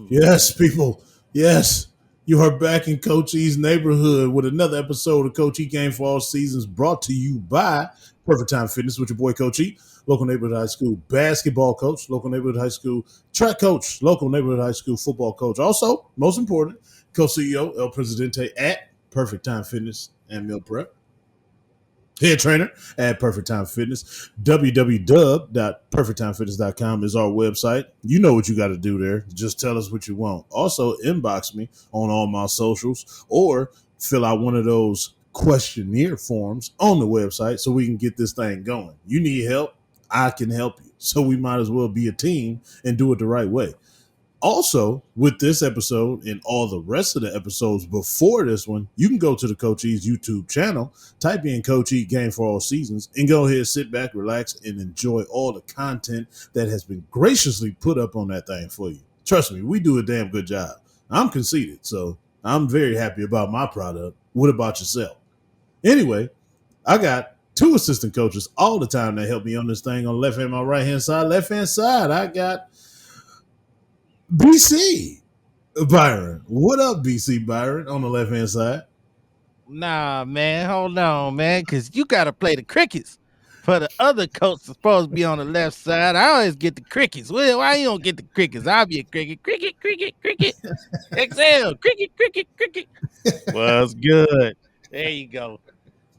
Yes, people. Yes. You are back in Coach E's neighborhood with another episode of Coach E Game for All Seasons brought to you by Perfect Time Fitness with your boy Coach E, local neighborhood high school basketball coach, local neighborhood high school track coach, local neighborhood high school football coach. Also, most important, co-CEO El Presidente at Perfect Time Fitness and Meal Prep. Head trainer at Perfect Time Fitness. www.perfecttimefitness.com is our website. You know what you got to do there. Just tell us what you want. Also, inbox me on all my socials or fill out one of those questionnaire forms on the website so we can get this thing going. You need help, I can help you. So we might as well be a team and do it the right way. Also, with this episode and all the rest of the episodes before this one, you can go to the Coach E's YouTube channel, type in Coach E Game for All Seasons, and go ahead, sit back, relax, and enjoy all the content that has been graciously put up on that thing for you. Trust me, we do a damn good job. I'm conceited, so I'm very happy about my product. What about yourself? Anyway, I got two assistant coaches all the time that help me on this thing on the left hand, my right hand side. Left hand side, I got BC Byron. What up, BC Byron, on the left hand side? Nah, man, hold on, man, because you got to play the crickets. For the other coach is supposed to be on the left side. I always get the crickets. Well, why you don't get the crickets? I'll be a cricket. Cricket, cricket, cricket. Excel. Cricket, cricket, cricket. Was good. There you go.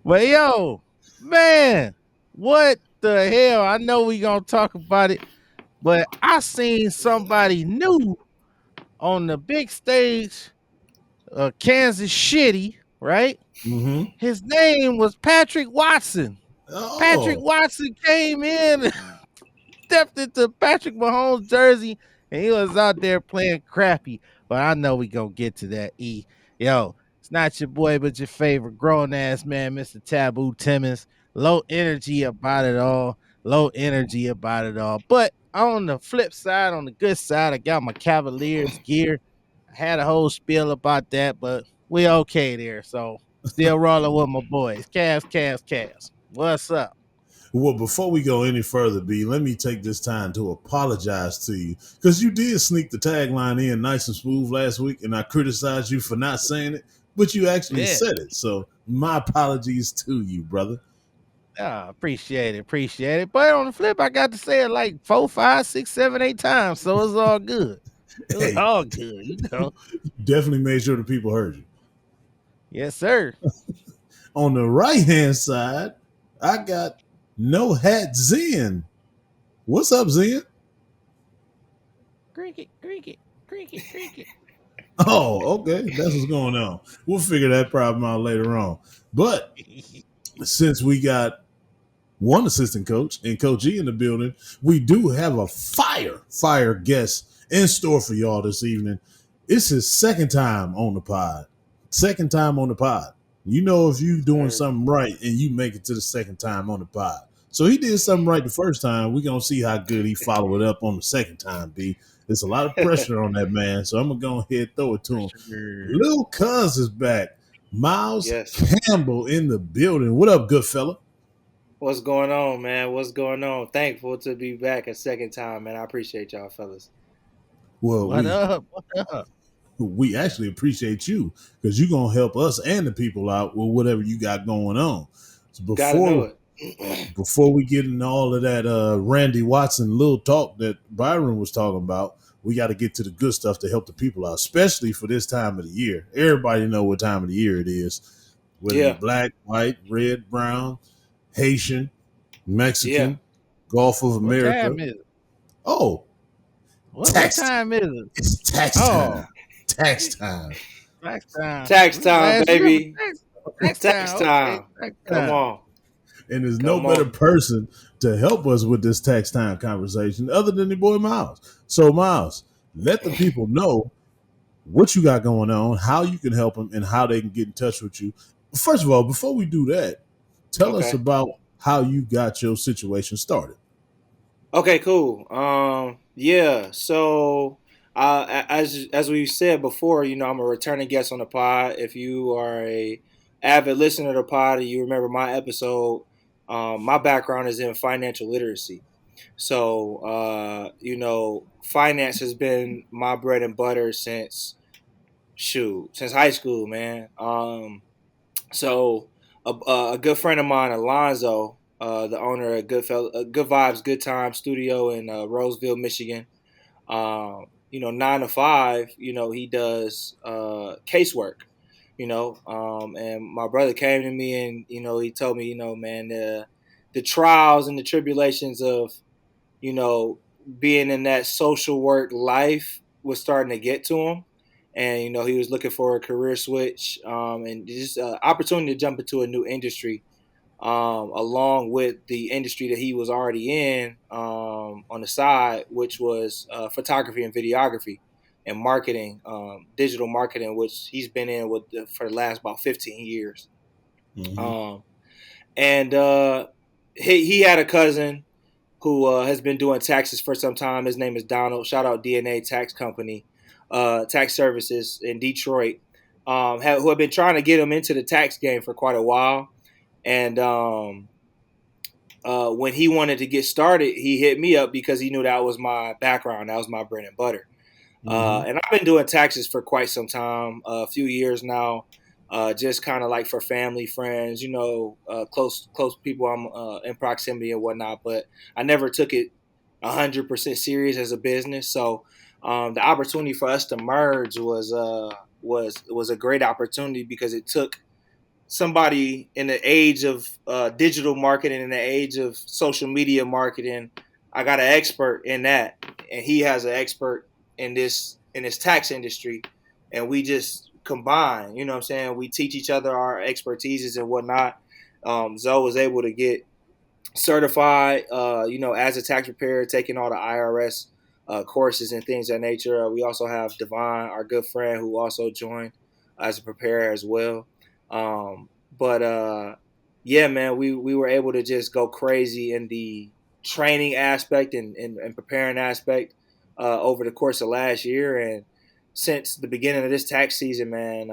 But yo, man, what the hell? I know we gonna talk about it, but I seen somebody new on the big stage, Kansas Shitty, right? Mm-hmm. His name was Patrick Watson. Patrick Oh, Watson came in, stepped into Patrick Mahomes' jersey, and he was out there playing crappy. But I know we gonna get to that. Yo, it's not your boy, but your favorite grown ass man, Mr. Taboo Timmons. Low energy about it all. Low energy about it all. But on the flip side, on the good side, I got my Cavaliers gear. I had a whole spiel about that, but we okay there. So still rolling with my boys. Cavs, Cavs, Cavs. What's up? well, before we go any further, B, let me take this time to apologize to you because you did sneak the tagline in nice and smooth last week, and I criticized you for not saying it, but you actually Yeah. said it. So my apologies to you, brother. Appreciate it, appreciate it. But on the flip, I got to say it like 4, 5, 6, 7, 8 times, so it's all good. It was Hey, all good, you know. definitely made sure the people heard you. Yes, sir. On the right hand side, I got No Hat Zen. What's up, Zen? Cricket, cricket, cricket, cricket. Oh, okay. That's what's going on. We'll figure that problem out later on. But since we got one assistant coach and Coach E in the building, we do have a fire guest in store for y'all this evening. It's his second time on the pod. Second time on the pod. You know if you doing something right and you make it to the second time on the pod. So he did something right the first time. We're gonna see how good he follow it up on the second time, B. There's a lot of pressure on that man. So I'm gonna go ahead and throw it to him. Sure. Lil Cuz is back. Myles Yes. Campbell in the building. What up, good fella? What's going on, man? What's going on? Thankful to be back a second time, man. I appreciate y'all, fellas. Well, What up? What up? we actually appreciate you because you're gonna help us and the people out with whatever you got going on. So Gotta know it. before we get into all of that Randy Watson little talk that Byron was talking about, we got to get to the good stuff to help the people out, especially for this time of the year. Everybody know what time of the year it is, whether Yeah. you're black, white, red, brown, Haitian, Mexican, Yeah. Gulf of What America. time is it? Oh, What tax! time is it? It's tax Oh, time. Tax time. tax time. Tax time, Last year was baby. tax Tax time. Okay, time. tax Come time. on. And there's no Come better on. person to help us with this tax time conversation other than the boy Myles. So, Myles, let the people know what you got going on, how you can help them, and how they can get in touch with you. First of all, before we do that, tell us Okay. about how you got your situation started. Okay, cool. Yeah. So, as we said before, I'm a returning guest on the pod. If you are a avid listener to the pod and you remember my episode, my background is in financial literacy. So, finance has been my bread and butter since high school, man. So a good friend of mine, Alonzo, the owner of Good Vibes, Good Time Studio in Roseville, Michigan. 9 to 5, he does casework. And my brother came to me and he told me, man, the trials and the tribulations of you know being in that social work life was starting to get to him, and he was looking for a career switch, and just opportunity to jump into a new industry, along with the industry that he was already in, on the side, which was photography and videography and marketing, digital marketing, which he's been in for the last about 15 years. Mm-hmm. Um, and he had a cousin who has been doing taxes for some time. His name is Donald. Shout out DNA Tax Company, Tax Services in Detroit, who have been trying to get him into the tax game for quite a while. And when he wanted to get started, he hit me up because he knew that was my background. That was my bread and butter. Mm-hmm. And I've been doing taxes for quite some time, a few years now, just kind of like for family, friends, close people I'm in proximity and whatnot. But I never took it 100% serious as a business. So the opportunity for us to merge was a great opportunity because it took somebody in the age of digital marketing, in the age of social media marketing. I got an expert in that, and he has an expert in this tax industry, and we just combine. You know what I'm saying? We teach each other our expertises and whatnot. Zoe was able to get certified, as a tax preparer, taking all the IRS courses and things of that nature. We also have Devon, our good friend, who also joined as a preparer as well. But yeah, man, we were able to just go crazy in the training aspect and preparing aspect over the course of last year. And since the beginning of this tax season, man,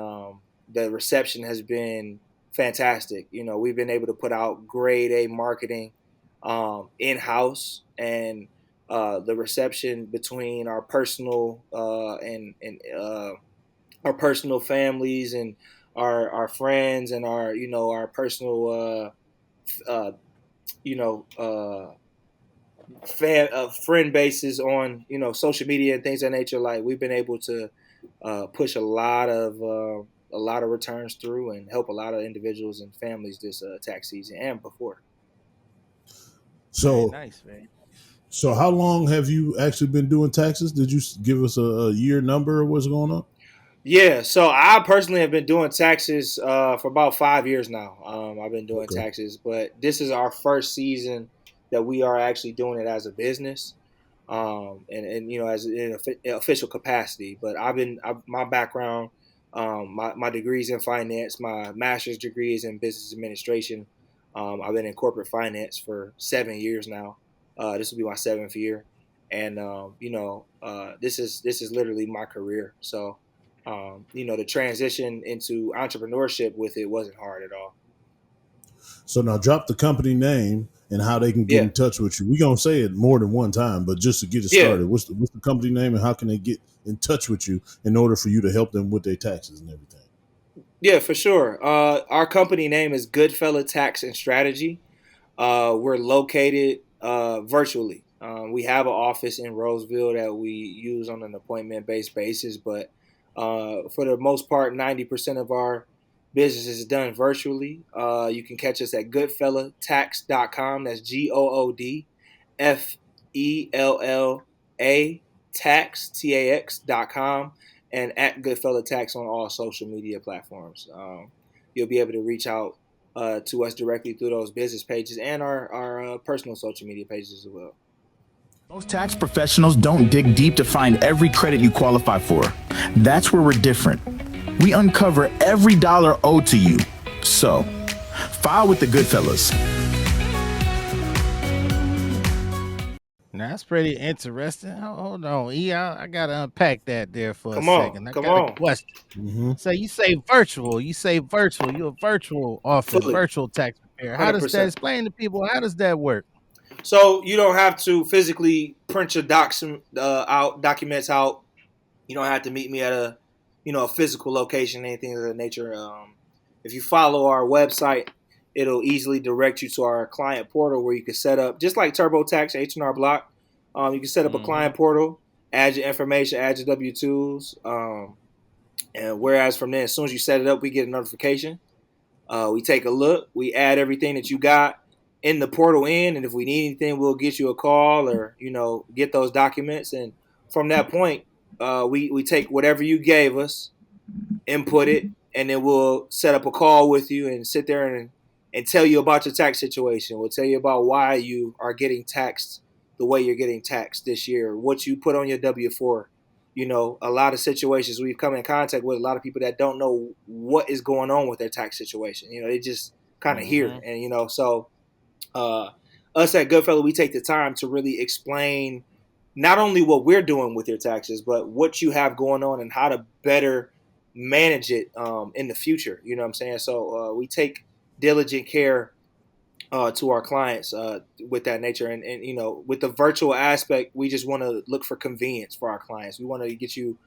the reception has been fantastic. We've been able to put out grade A marketing in house, and the reception between our personal and our personal families and our friends and our personal uh, you know friend bases on social media and things of that nature. Like, we've been able to push a lot of returns through and help a lot of individuals and families this tax season and before. Very So, nice, very so how long have you actually been doing taxes? Did you give us a year number of what's going on? Yeah, so I personally have been doing taxes for about 5 years now. I've been doing Okay. taxes, but this is our first season that we are actually doing it as a business, and as in official capacity. But my background, my degrees in finance, my master's degree is in business administration. I've been in corporate finance for 7 years now. This will be my seventh year, and this is literally my career. So the transition into entrepreneurship with it wasn't hard at all. So now drop the company name and how they can get Yeah, in touch with you. We're gonna say it more than one time, but just to get it yeah, started, what's the company name and how can they get in touch with you in order for you to help them with their taxes and everything? yeah, for sure. Our company name is Goodfella Tax and Strategy. We're located virtually. We have an office in Roseville that we use on an appointment-based basis, but for the most part, 90% of our business is done virtually. You can catch us at goodfellatax.com. That's GoodFella tax.com, and at Goodfella Tax on all social media platforms. You'll be able to reach out to us directly through those business pages and our personal social media pages as well. Most tax professionals don't dig deep to find every credit you qualify for. That's where we're different. We uncover every dollar owed to you. So, file with the Goodfellas. Now, that's pretty interesting. Hold on, I gotta unpack that there for a Come on, second. I come got a on, question. Mm-hmm. So you say virtual. You say virtual. You're a virtual office, fully, virtual tax preparer. How does that 100%. explain to people? How does that work? So you don't have to physically print your documents out. You don't have to meet me at a physical location, anything of that nature. If you follow our website, it'll easily direct you to our client portal where you can set up, just like TurboTax, H&R Block. You can set up a client portal, add your information, add your W-2s. And whereas from then, as soon as you set it up, we get a notification. We take a look. We add everything that you got in the portal and if we need anything, we'll get you a call or, get those documents. And from that point, we take whatever you gave us, input it, and then we'll set up a call with you and sit there and tell you about your tax situation. We'll tell you about why you are getting taxed the way you're getting taxed this year, what you put on your W-4. A lot of situations we've come in contact with a lot of people that don't know what is going on with their tax situation. They just kind of hear. And, so us at Goodfellas, we take the time to really explain not only what we're doing with your taxes, but what you have going on and how to better manage it in the future. You know what I'm saying? So we take diligent care to our clients with that nature. And, with the virtual aspect, we just want to look for convenience for our clients. We want to get you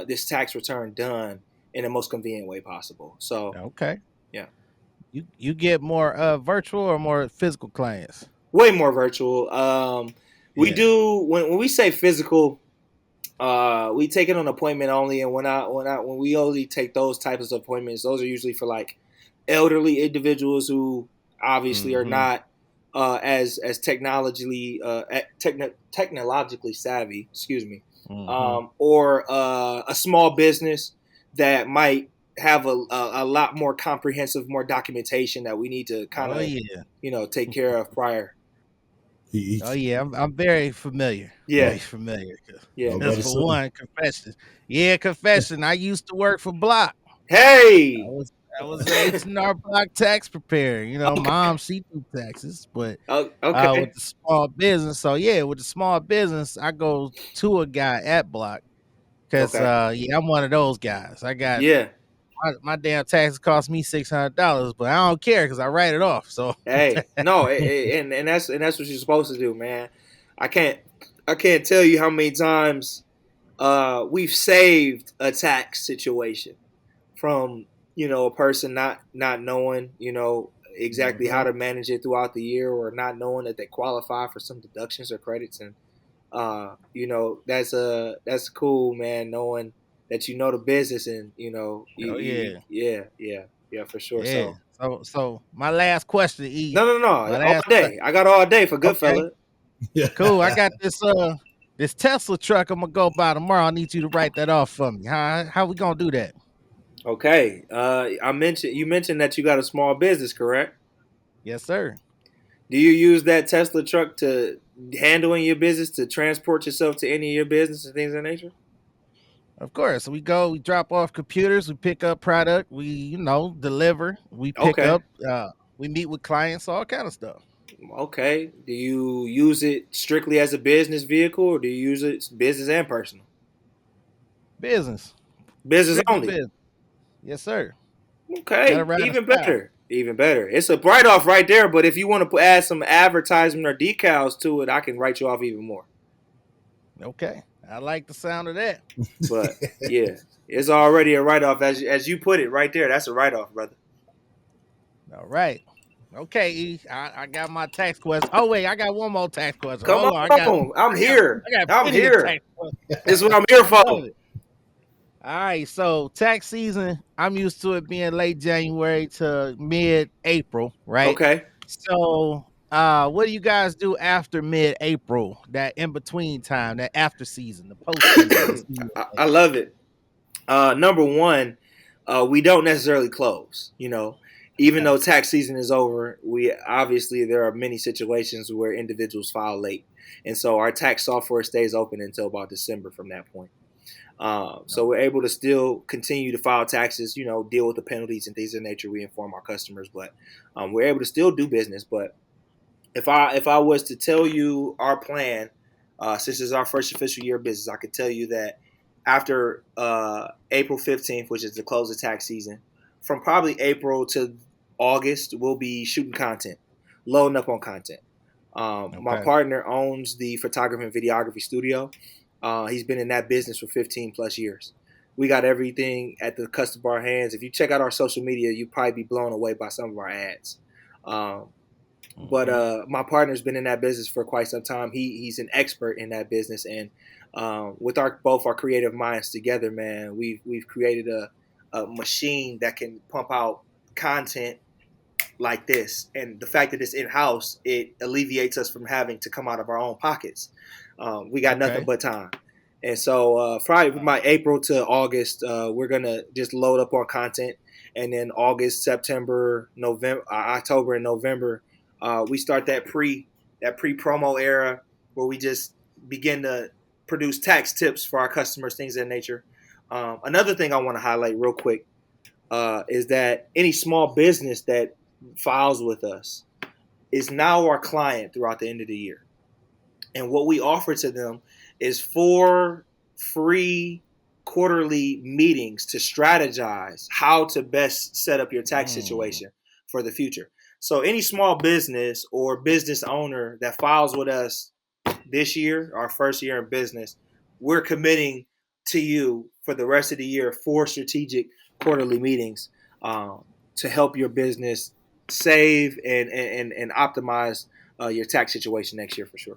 this tax return done in the most convenient way possible. So, Okay. yeah. You get more virtual or more physical clients? Way more virtual. We do when we say physical, we take it on appointment only. And when we only take those types of appointments, those are usually for like elderly individuals who obviously are not as technologically savvy, or a small business that might have a lot more comprehensive, more documentation that we need to kind of take care of prior. I'm very familiar. Yeah. Very familiar. Yeah. That's for one, confession. Yeah, confession. I used to work for Block. Hey. I was an H&R Block tax preparer. Mom, she do taxes, but with the small business. So yeah, with the small business, I go to a guy at Block because I'm one of those guys. I got my damn taxes cost me $600, but I don't care because I write it off. So hey, no, and that's what you're supposed to do, man. I can't tell you how many times we've saved a tax situation from a person not knowing exactly how to manage it throughout the year, or not knowing that they qualify for some deductions or credits. And that's cool, man, knowing that the business and yeah, for sure. Yeah. So my last question, E. No, all day. I got all day for Goodfellas. Okay. Cool. I got this Tesla truck I'm gonna go buy tomorrow. I need you to write that off for me. How we gonna do that? Okay. You mentioned that you got a small business, correct? Yes, sir. Do you use that Tesla truck to handle in your business, to transport yourself to any of your business and things of that nature? Of course. We drop off computers, we pick up product, we, deliver, we pick up, we meet with clients, all kind of stuff. Okay. Do you use it strictly as a business vehicle, or do you use it business and personal? Business. Business Strictly only? business. Yes, sir. Okay. Even better. Even better. It's a write-off right there, but if you want to add some advertisement or decals to it, I can write you off even more. Okay. I like the sound of that. But yeah, it's already a write-off. As you put it right there, that's a write-off, brother. All right. Okay, E. I got my tax question. Oh, wait, I got one more tax question. Come on. I'm here. I'm here. This is what I'm here for. All right, so tax season, I'm used to it being late January to mid-April, right? Okay. So what do you guys do after mid-April, that in-between time, that after season, the post-season? I love it. Number one, we don't necessarily close, Even though tax season is over, there are many situations where individuals file late. And so our tax software stays open until about December from that point. So we're able to still continue to file taxes, deal with the penalties and things of nature. We inform our customers, but we're able to still do business. But if I was to tell you our plan, since it's our first official year of business, I could tell you that after April 15th, which is the close of tax season, from probably April to August, we'll be shooting content, loading up on content. My Okay. partner owns the photography and videography studio. He's been in that business for 15 plus years. We got everything at the cusp of our hands. If you check out our social media, you'll probably be blown away by some of our ads. But my partner's been in that business for quite some time. He's an expert in that business, and with both our creative minds together, man, we've created a machine that can pump out content like this. And the fact that it's in house, it alleviates us from having to come out of our own pockets. We got nothing Okay. but time. And so Friday, my April to August, we're gonna just load up on content, and then August, September, November, October, and November, we start that pre promo era where we just begin to produce tax tips for our customers, things of that nature. Another thing I want to highlight real quick is that any small business that files with us is now our client throughout the end of the year. And what we offer to them is 4 free quarterly meetings to strategize how to best set up your tax situation for the future. So any small business or business owner that files with us this year, our first year in business, we're committing to you for the rest of the year 4 strategic quarterly meetings to help your business save and optimize your tax situation next year for sure.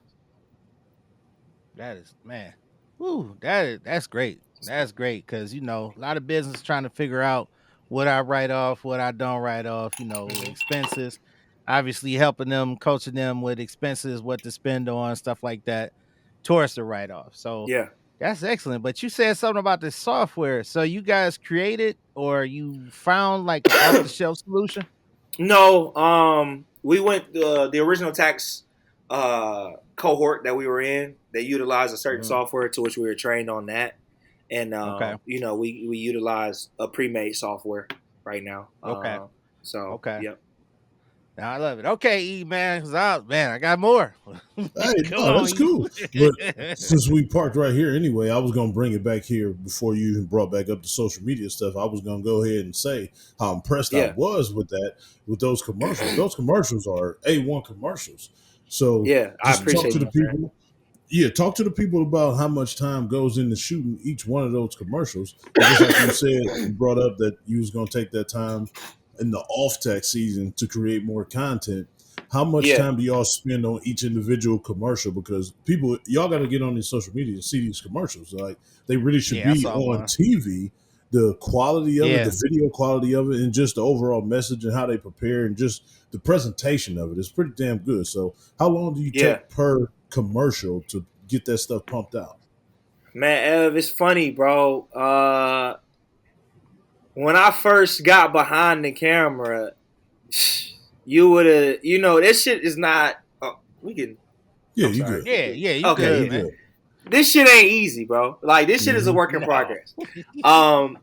That is, man. Woo, that's great. That's great because a lot of business trying to figure out what I write off, what I don't write off. Expenses. Obviously, helping them, coaching them with expenses, what to spend on, stuff like that, towards the write off. So Yeah. that's excellent. But you said something about this software. So you guys created or you found like an off the shelf solution? No, we went the original tax cohort that we were in. They utilized a certain software to which we were trained on that, and Okay. we utilize a pre-made software right now. Okay. So Okay. yep. Now I love it. Okay, E man, 'cause I got more. Hey, Come no, on, that's E. cool. But since we parked right here anyway, I was gonna bring it back here before you even brought back up the social media stuff. I was gonna go ahead and say how impressed I Yeah. was with those commercials. Those commercials are A1 commercials. So Yeah, I just talk appreciate to the you, man. people. Yeah, talk to the people about how much time goes into shooting each one of those commercials. And just like you said, you brought up that you was gonna take that time in the off tax season to create more content. How much Yeah. time do y'all spend on each individual commercial? Because people, y'all got to get on these social media and see these commercials. Like they really should Yeah, I be saw on one. TV. The quality of it, Yeah. the video quality of it, and just the overall message and how they prepare and just the presentation of it is pretty damn good. So, how long do you Yeah. take per commercial to get that stuff pumped out? Man, Ev, it's funny, bro. When I first got behind the camera, you would have, this shit is not. Oh, we can. Yeah, I'm you sorry. good. Yeah, yeah, you Okay, Yeah, good, you yeah. man. good. This shit ain't easy, bro. Like this shit is a Mm-hmm. work in No. progress.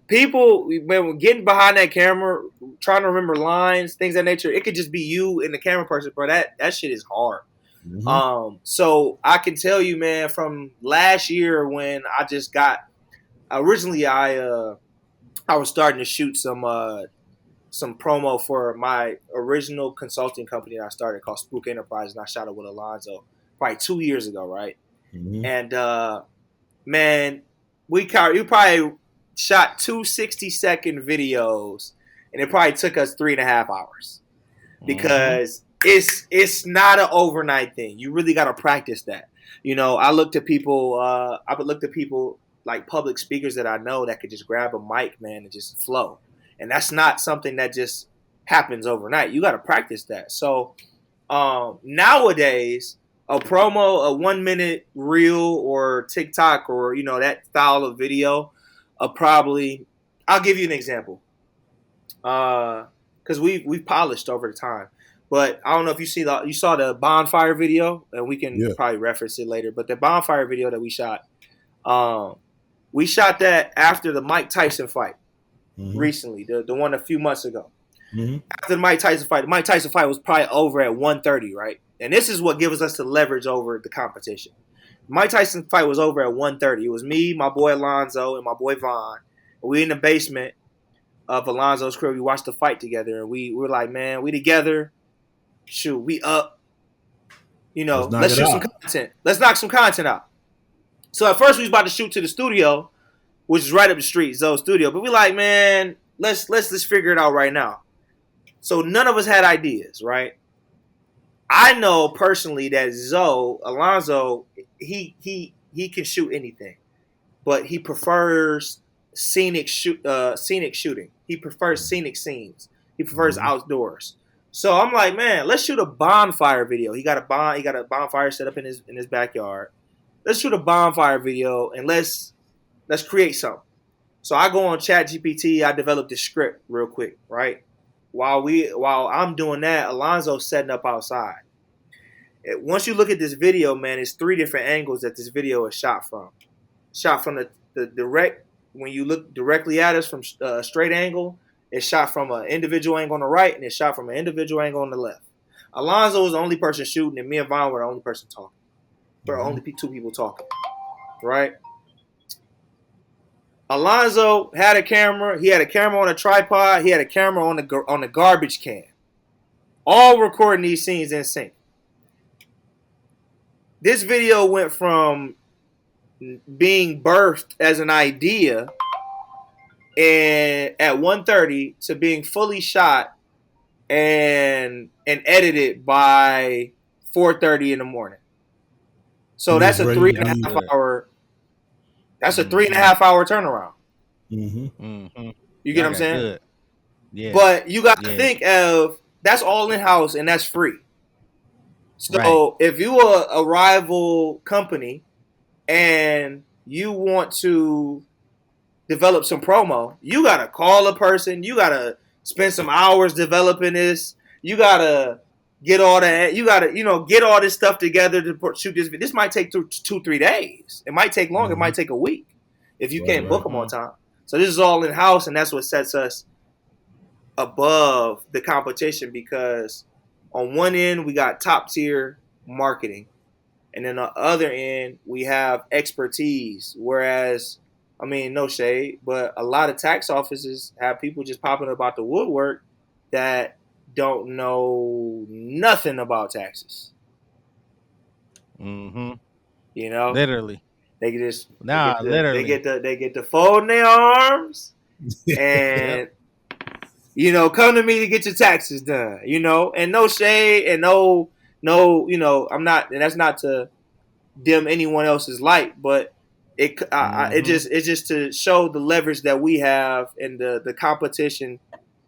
People, when getting behind that camera, trying to remember lines, things of that nature, it could just be you and the camera person, bro. That shit is hard. Mm-hmm. So I can tell you, man, from last year when I just got originally, I was starting to shoot some promo for my original consulting company that I started called Spook Enterprise, and I shot it with Alonzo probably 2 years ago, right? Mm-hmm. And man, we probably shot 2 60-second videos, and it probably took us 3.5 hours because it's not an overnight thing. You really got to practice that. I looked at people. I would look at people like public speakers that I know that could just grab a mic, man, and just flow. And that's not something that just happens overnight. You got to practice that. So nowadays, a promo, a 1 minute reel or TikTok or that style of video, probably. I'll give you an example. Because we've polished over the time. But I don't know if you saw the bonfire video, and we can Yeah. probably reference it later. But the bonfire video that we shot that after the Mike Tyson fight recently, the one a few months ago. Mm-hmm. After the Mike Tyson fight was probably over at 1:30, right? And this is what gives us the leverage over the competition. Mike Tyson fight was over at 1:30. It was me, my boy Alonzo, and my boy Vaughn. We in the basement of Alonzo's crib. We watched the fight together, and we were like, man, we together. Shoot, we up. Let's knock let's it shoot some out. content. Let's knock some content out. So at first we was about to shoot to the studio, which is right up the street, Zoe's studio. But we like, man, let's figure it out right now. So none of us had ideas, right? I know personally that Alonzo, he can shoot anything, but he prefers scenic shooting. He prefers scenic scenes. He prefers outdoors. So I'm like, man, let's shoot a bonfire video. He got a bonfire set up in his backyard. Let's shoot a bonfire video and let's create something. So I go on ChatGPT. I develop this script real quick, right? While I'm doing that, Alonzo's setting up outside. Once you look at this video, man, it's 3 different angles that this video is shot from. Shot from the direct, when you look directly at us from a straight angle, it's shot from an individual angle on the right, and it's shot from an individual angle on the left. Alonzo was the only person shooting, and me and Vaughn were the only person talking. There are only 2 people talking, right? Alonzo had a camera. He had a camera on a tripod. He had a camera on the garbage can. All recording these scenes in sync. This video went from being birthed as an idea and at 1:30 to being fully shot and edited by 4:30 in the morning. So that's a 3.5 hour. That's a 3.5 hour turnaround. You get what I'm saying? Good. Yeah. But you got to think of that's all in house and that's free. So if you are a rival company and you want to develop some promo, you got to call a person. You got to spend some hours developing this. You got to get all that. You got to, get all this stuff together to shoot this. This might take 2-3 days. It might take longer. It might take a week if you can't book them on time. So this is all in house, and that's what sets us above the competition because on one end we got top tier marketing, and then on the other end we have expertise. Whereas, I mean, no shade, but a lot of tax offices have people just popping up out the woodwork that don't know nothing about taxes. Literally. They just literally. They get the fold in their arms and come to me to get your taxes done. And no shade and no, I'm not, and that's not to dim anyone else's light, but it's just to show the leverage that we have and the competition,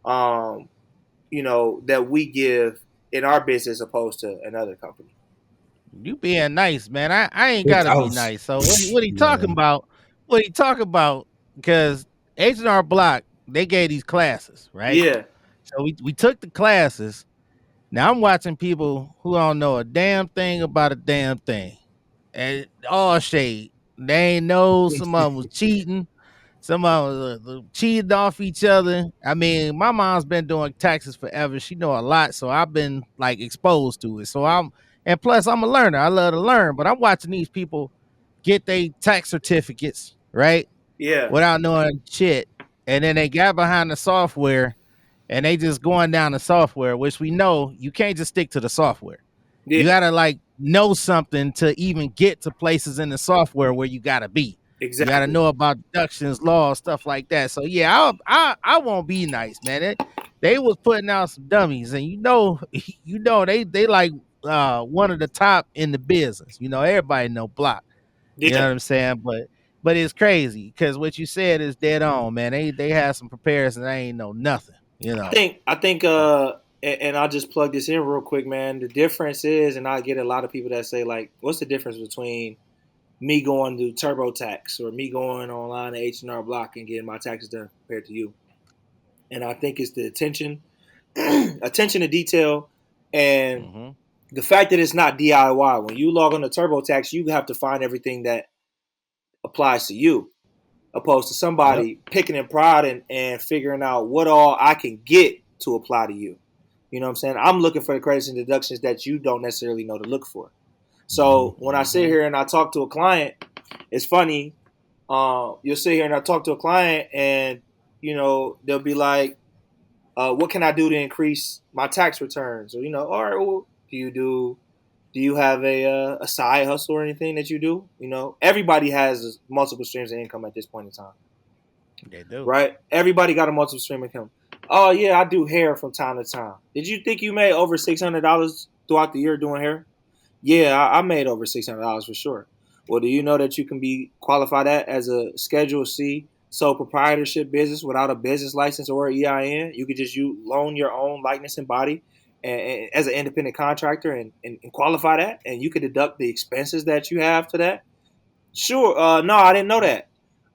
that we give in our business opposed to another company. You being nice, man. I ain't gotta be nice. So what he talking about? What he talking about? Because H&R Block, they gave these classes, right? Yeah. So we took the classes. Now I'm watching people who don't know a damn thing about a damn thing. And all shade. They ain't know some of them was cheating. Some of them cheated off each other. I mean, my mom's been doing taxes forever. She know a lot, so I've been like exposed to it. And plus I'm a learner. I love to learn, but I'm watching these people get their tax certificates, right? Yeah. Without knowing shit. And then they got behind the software and they just going down the software, which we know you can't just stick to the software. Yeah. You gotta know something to even get to places in the software where you gotta be. Exactly. You gotta know about deductions, laws, stuff like that. So yeah, I won't be nice, man. They was putting out some dummies, and they like one of the top in the business. Everybody know Block. Yeah. You know what I'm saying? But it's crazy because what you said is dead on, man. They had some prepares and they ain't know nothing. I think and I'll just plug this in real quick, man. The difference is, and I get a lot of people that say like, what's the difference between me going to TurboTax or me going online to H&R Block and getting my taxes done compared to you? And I think it's the attention to detail, and the fact that it's not DIY. When you log on to TurboTax, you have to find everything that applies to you, opposed to somebody picking and prodding and figuring out what all I can get to apply to you. You know what I'm saying? I'm looking for the credits and deductions that you don't necessarily know to look for. So when I sit here and I talk to a client, it's funny. You'll sit here and I talk to a client and, they'll be like, what can I do to increase my tax returns? Or, all right, well, do you do Do you have a side hustle or anything that you do? You know, everybody has multiple streams of income at this point in time, They do. right? Everybody got a multiple stream of income. Oh yeah, I do hair from time to time. Did you think you made over $600 throughout the year doing hair? Yeah, I made over $600 for sure. Well, do you know that you can be qualified that as a Schedule C sole proprietorship business without a business license or EIN? You could just loan your own likeness and body and as an independent contractor and qualify that, and you could deduct the expenses that you have for that. Sure. No, I didn't know that.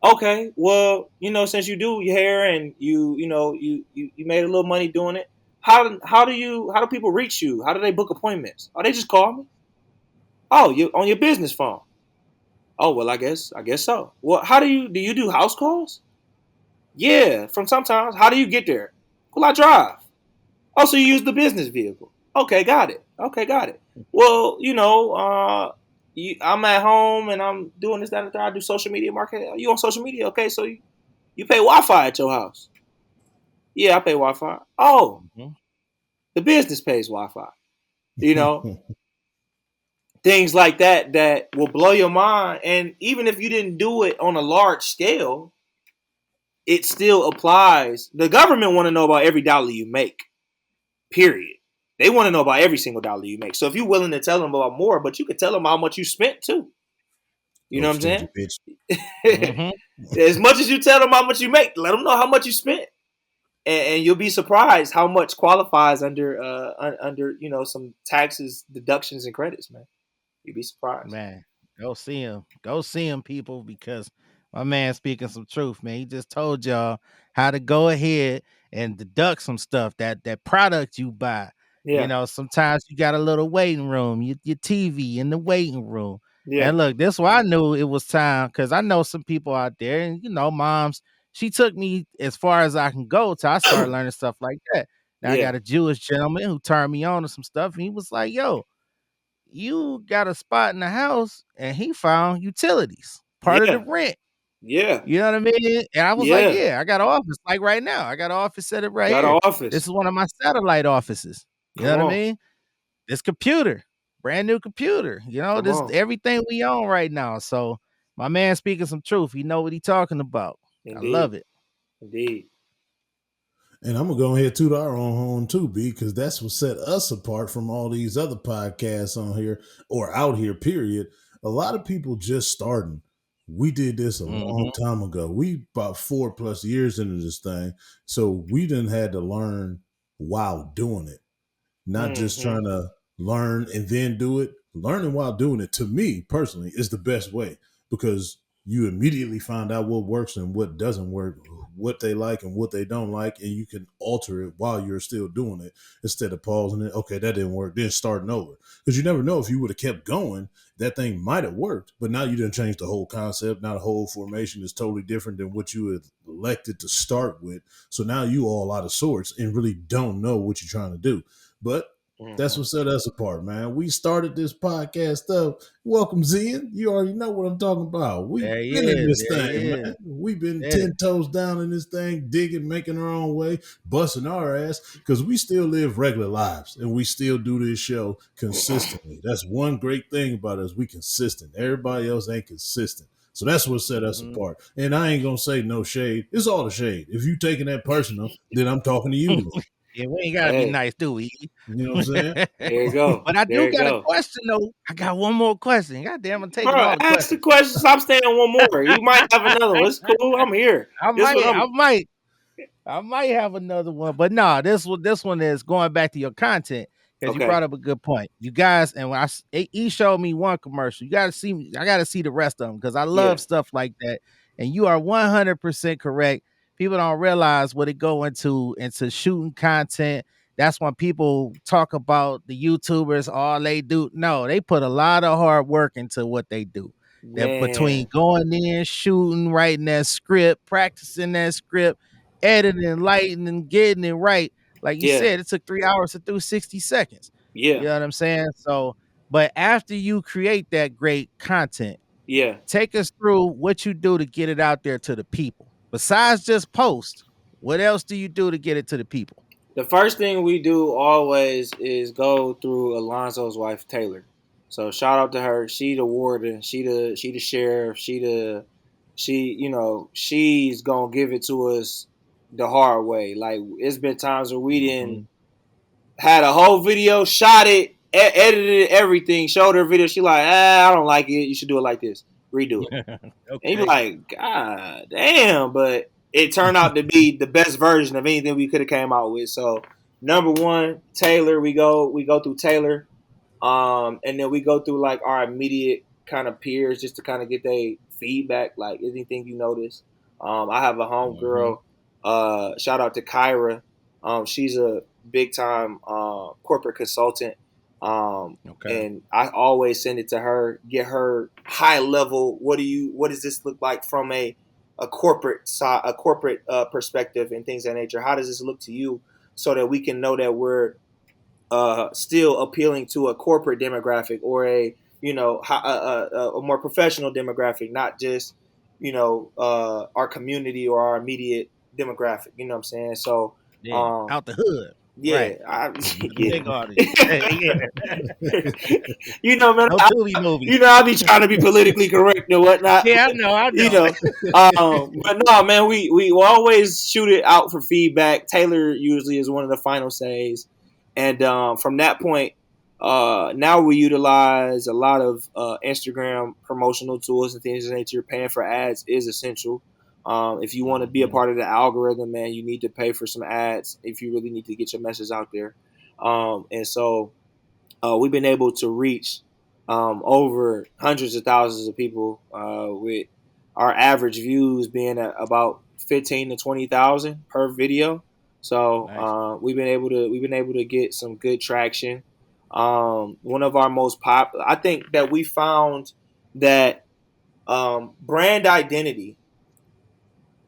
Okay. Well, since you do your hair and you made a little money doing it, how do people reach you? How do they book appointments? Oh, they just call me. Oh, you on your business phone. Oh, well, I guess so. Well, do you do house calls? Yeah, from sometimes. How do you get there? Well, I drive. Oh, so you use the business vehicle. Okay, got it. Okay, got it. Well, I'm at home and I'm doing this, that, and the third. I do social media marketing. You on social media? Okay, so you pay Wi-Fi at your house. Yeah, I pay Wi-Fi. Oh, Mhm. the business pays Wi-Fi. You know, things like that will blow your mind. And even if you didn't do it on a large scale, it still applies. The government want to know about every dollar you make. Period. They want to know about every single dollar you make. So if you're willing to tell them about more, but you could tell them how much you spent too. You know Oh, what I'm stingy bitch. saying? As much as you tell them how much you make, let them know how much you spent, and you'll be surprised how much qualifies under some taxes, deductions, and credits. Man, you'd be surprised. Man, go see him. Go see him, people, because my man speaking some truth, man. He just told y'all how to go ahead and deduct some stuff that product you buy. Yeah, Sometimes you got a little waiting room, your TV in the waiting room. yeah, And look, this why I knew it was time because I know some people out there, and moms. She took me as far as I can go till I started learning stuff like that. Now I yeah, got a Jewish gentleman who turned me on to some stuff, and he was like, "Yo, you got a spot in the house," and he found utilities, part of the yeah, rent. yeah, You know what I mean? And I was like, yeah. yeah, I got an office. Like right now, I got an office set up right Got here. an This office. is one of my satellite offices. You know Come what I on, mean? This computer, brand new computer. come This on. everything we own right now. So my man speaking some truth. He know what he talking about. I Indeed, love it. indeed. And I'm gonna go ahead to our own home too, B, because that's what set us apart from all these other podcasts on here or out here. Period. A lot of people just starting. We did this a long Hmm. time ago. We about 4+ years into this thing, so we didn't had to learn while doing it, not just Hmm. trying to learn and then do it. Learning while doing it, to me personally, is the best way because you immediately find out what works and what doesn't work, what they like and what they don't like, and you can alter it while you're still doing it instead of pausing it. Okay, that didn't work, then starting over. Because you never know, if you would have kept going, that thing might have worked, but now you didn't change the whole concept. Now the whole formation is totally different than what you had elected to start with. So now you all out of sorts and really don't know what you're trying to do. But that's Hmm. what set us apart, man. We started this podcast up. Welcome, Zen. You already know what I'm talking about. We've There he been in is. this There he thing, is. man. We've been Did it. 10 toes down in this thing, digging, making our own way, busting our ass, because we still live regular lives and we still do this show consistently. That's one great thing about us. We consistent. Everybody else ain't consistent. So that's what set us Mhm. apart. And I ain't gonna say no shade. It's all the shade. If you taking that personal, then I'm talking to you then. Yeah, we ain't gotta be Hey, nice, do we? You know what I'm saying? there you go. But I There do you got a go. question though. I got one more question. God damn, I'm taking Bro, all the ask the questions. question. Stop staying one more. You might have another one. It's cool. I'm here. I This might, what I'm. I might, I might have another one, but nah, this one is going back to your content because you Okay. brought up a good point. You guys, and when he showed me one commercial, you got to see me. I got to see the rest of them because I Yeah. love stuff like that. And you are 100% correct. People don't realize what it go into shooting content. That's when people talk about the YouTubers, all they do. No, they put a lot of hard work into what they do. That between Man. going in, shooting, writing that script, practicing that script, editing, lighting, and getting it right. Like you Yeah. said, it took 3 hours to do 60 seconds. Yeah. You know what I'm saying? So, but after you create that great content, Yeah. take us through what you do to get it out there to the people. Besides just post, what else do you do to get it to the people? The first thing we do always is go through Alonzo's wife, Taylor. So shout out to her. She the warden. She the sheriff. She's gonna give it to us the hard way. Like it's been times where we didn't Mhm. had a whole video, shot it, edited everything, showed her video. She like, I don't like it. You should do it like this. Redo it. And you be Okay. like, God damn. But it turned out to be the best version of anything we could have came out with. So number one, Taylor, we go through Taylor. And then we go through like our immediate kind of peers just to kind of get their feedback, like anything you notice. I have a Mhm. homegirl, shout out to Kyra. She's a big time corporate consultant. Okay. And I always send it to her, get her high level. What does this look like from a corporate side, a corporate perspective and things of that nature? How does this look to you so that we can know that we're still appealing to a corporate demographic or a more professional demographic, not just our community or our immediate demographic. You know what I'm saying? So Yeah. um, Out the hood. yeah, Right. yeah. Big artist. Yeah. Man, No Tubi movie. I be trying to be politically correct and whatnot. Yeah, I But, know. I you know. know, but no, man, we always shoot it out for feedback. Taylor usually is one of the final says, and from that point, now we utilize a lot of Instagram promotional tools and things of that nature. Paying for ads is essential. If you want to be a Mhm. part of the algorithm, man, you need to pay for some ads if you really need to get your message out there. And so we've been able to reach over hundreds of thousands of people with our average views being at about 15 to 20,000 per video. So Nice. we've been able to get some good traction. One of our most popular, I think that we found that brand identity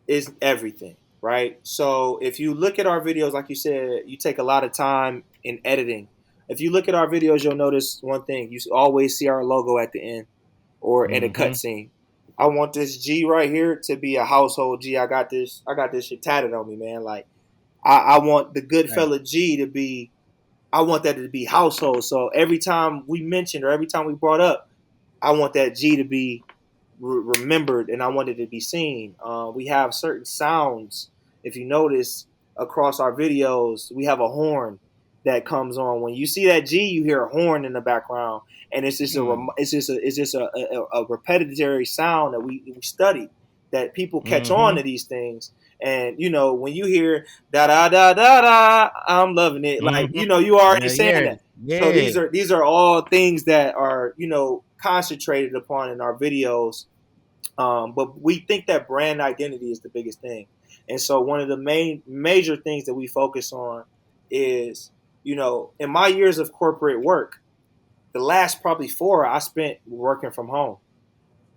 is everything, right? So if you look at our videos, like you said, you take a lot of time in editing. If you look at our videos, you'll notice one thing: you always see our logo at the end or in a Mhm. cutscene. I want this G right here to be a household G. I got this. I got this shit tatted on me, man. Like I want the Right. Goodfella G to be. I want that to be household. So every time we mentioned or every time we brought up, I want that G to be remembered and I wanted to be seen. We have certain sounds. If you notice across our videos, we have a horn that comes on. When you see that G, you hear a horn in the background, and Mm. it's just a repetitive sound that we study that people catch on Mhm. to these things. And when you hear da da da da da, I'm loving it. Like Mhm. you already Yeah, saying yeah. that. So Yeah. these are all things that are concentrated upon in our videos. But we think that brand identity is the biggest thing, and so one of the major things that we focus on is in my years of corporate work, the last probably 4 I spent working from home.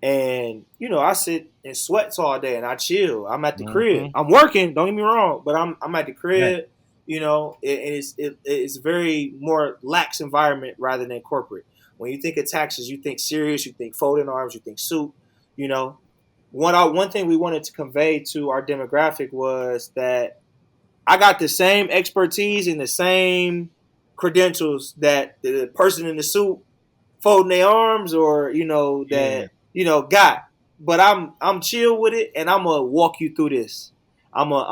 And I sit in sweats all day and I chill. I'm at the crib. Mhm. I'm working. Don't get me wrong, but I'm at the Right. crib. It's very more lax environment rather than corporate. When you think of taxes, you think serious. You think folding arms. You think suit. You know, one thing we wanted to convey to our demographic was that I got the same expertise and the same credentials that the person in the suit folding their arms or Yeah. got, but I'm chill with it and I'm gonna walk you through this. I'm Yeah.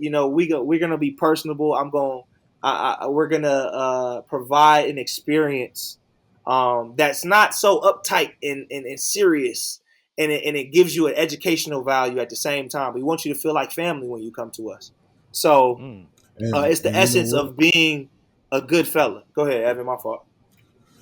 a we're gonna be personable. We're gonna provide an experience that's not so uptight and serious, and it gives you an educational value at the same time. We want you to feel like family when you come to us. So Mm. it's the And you know essence what? of being a good fella. Go ahead, Evan. My fault.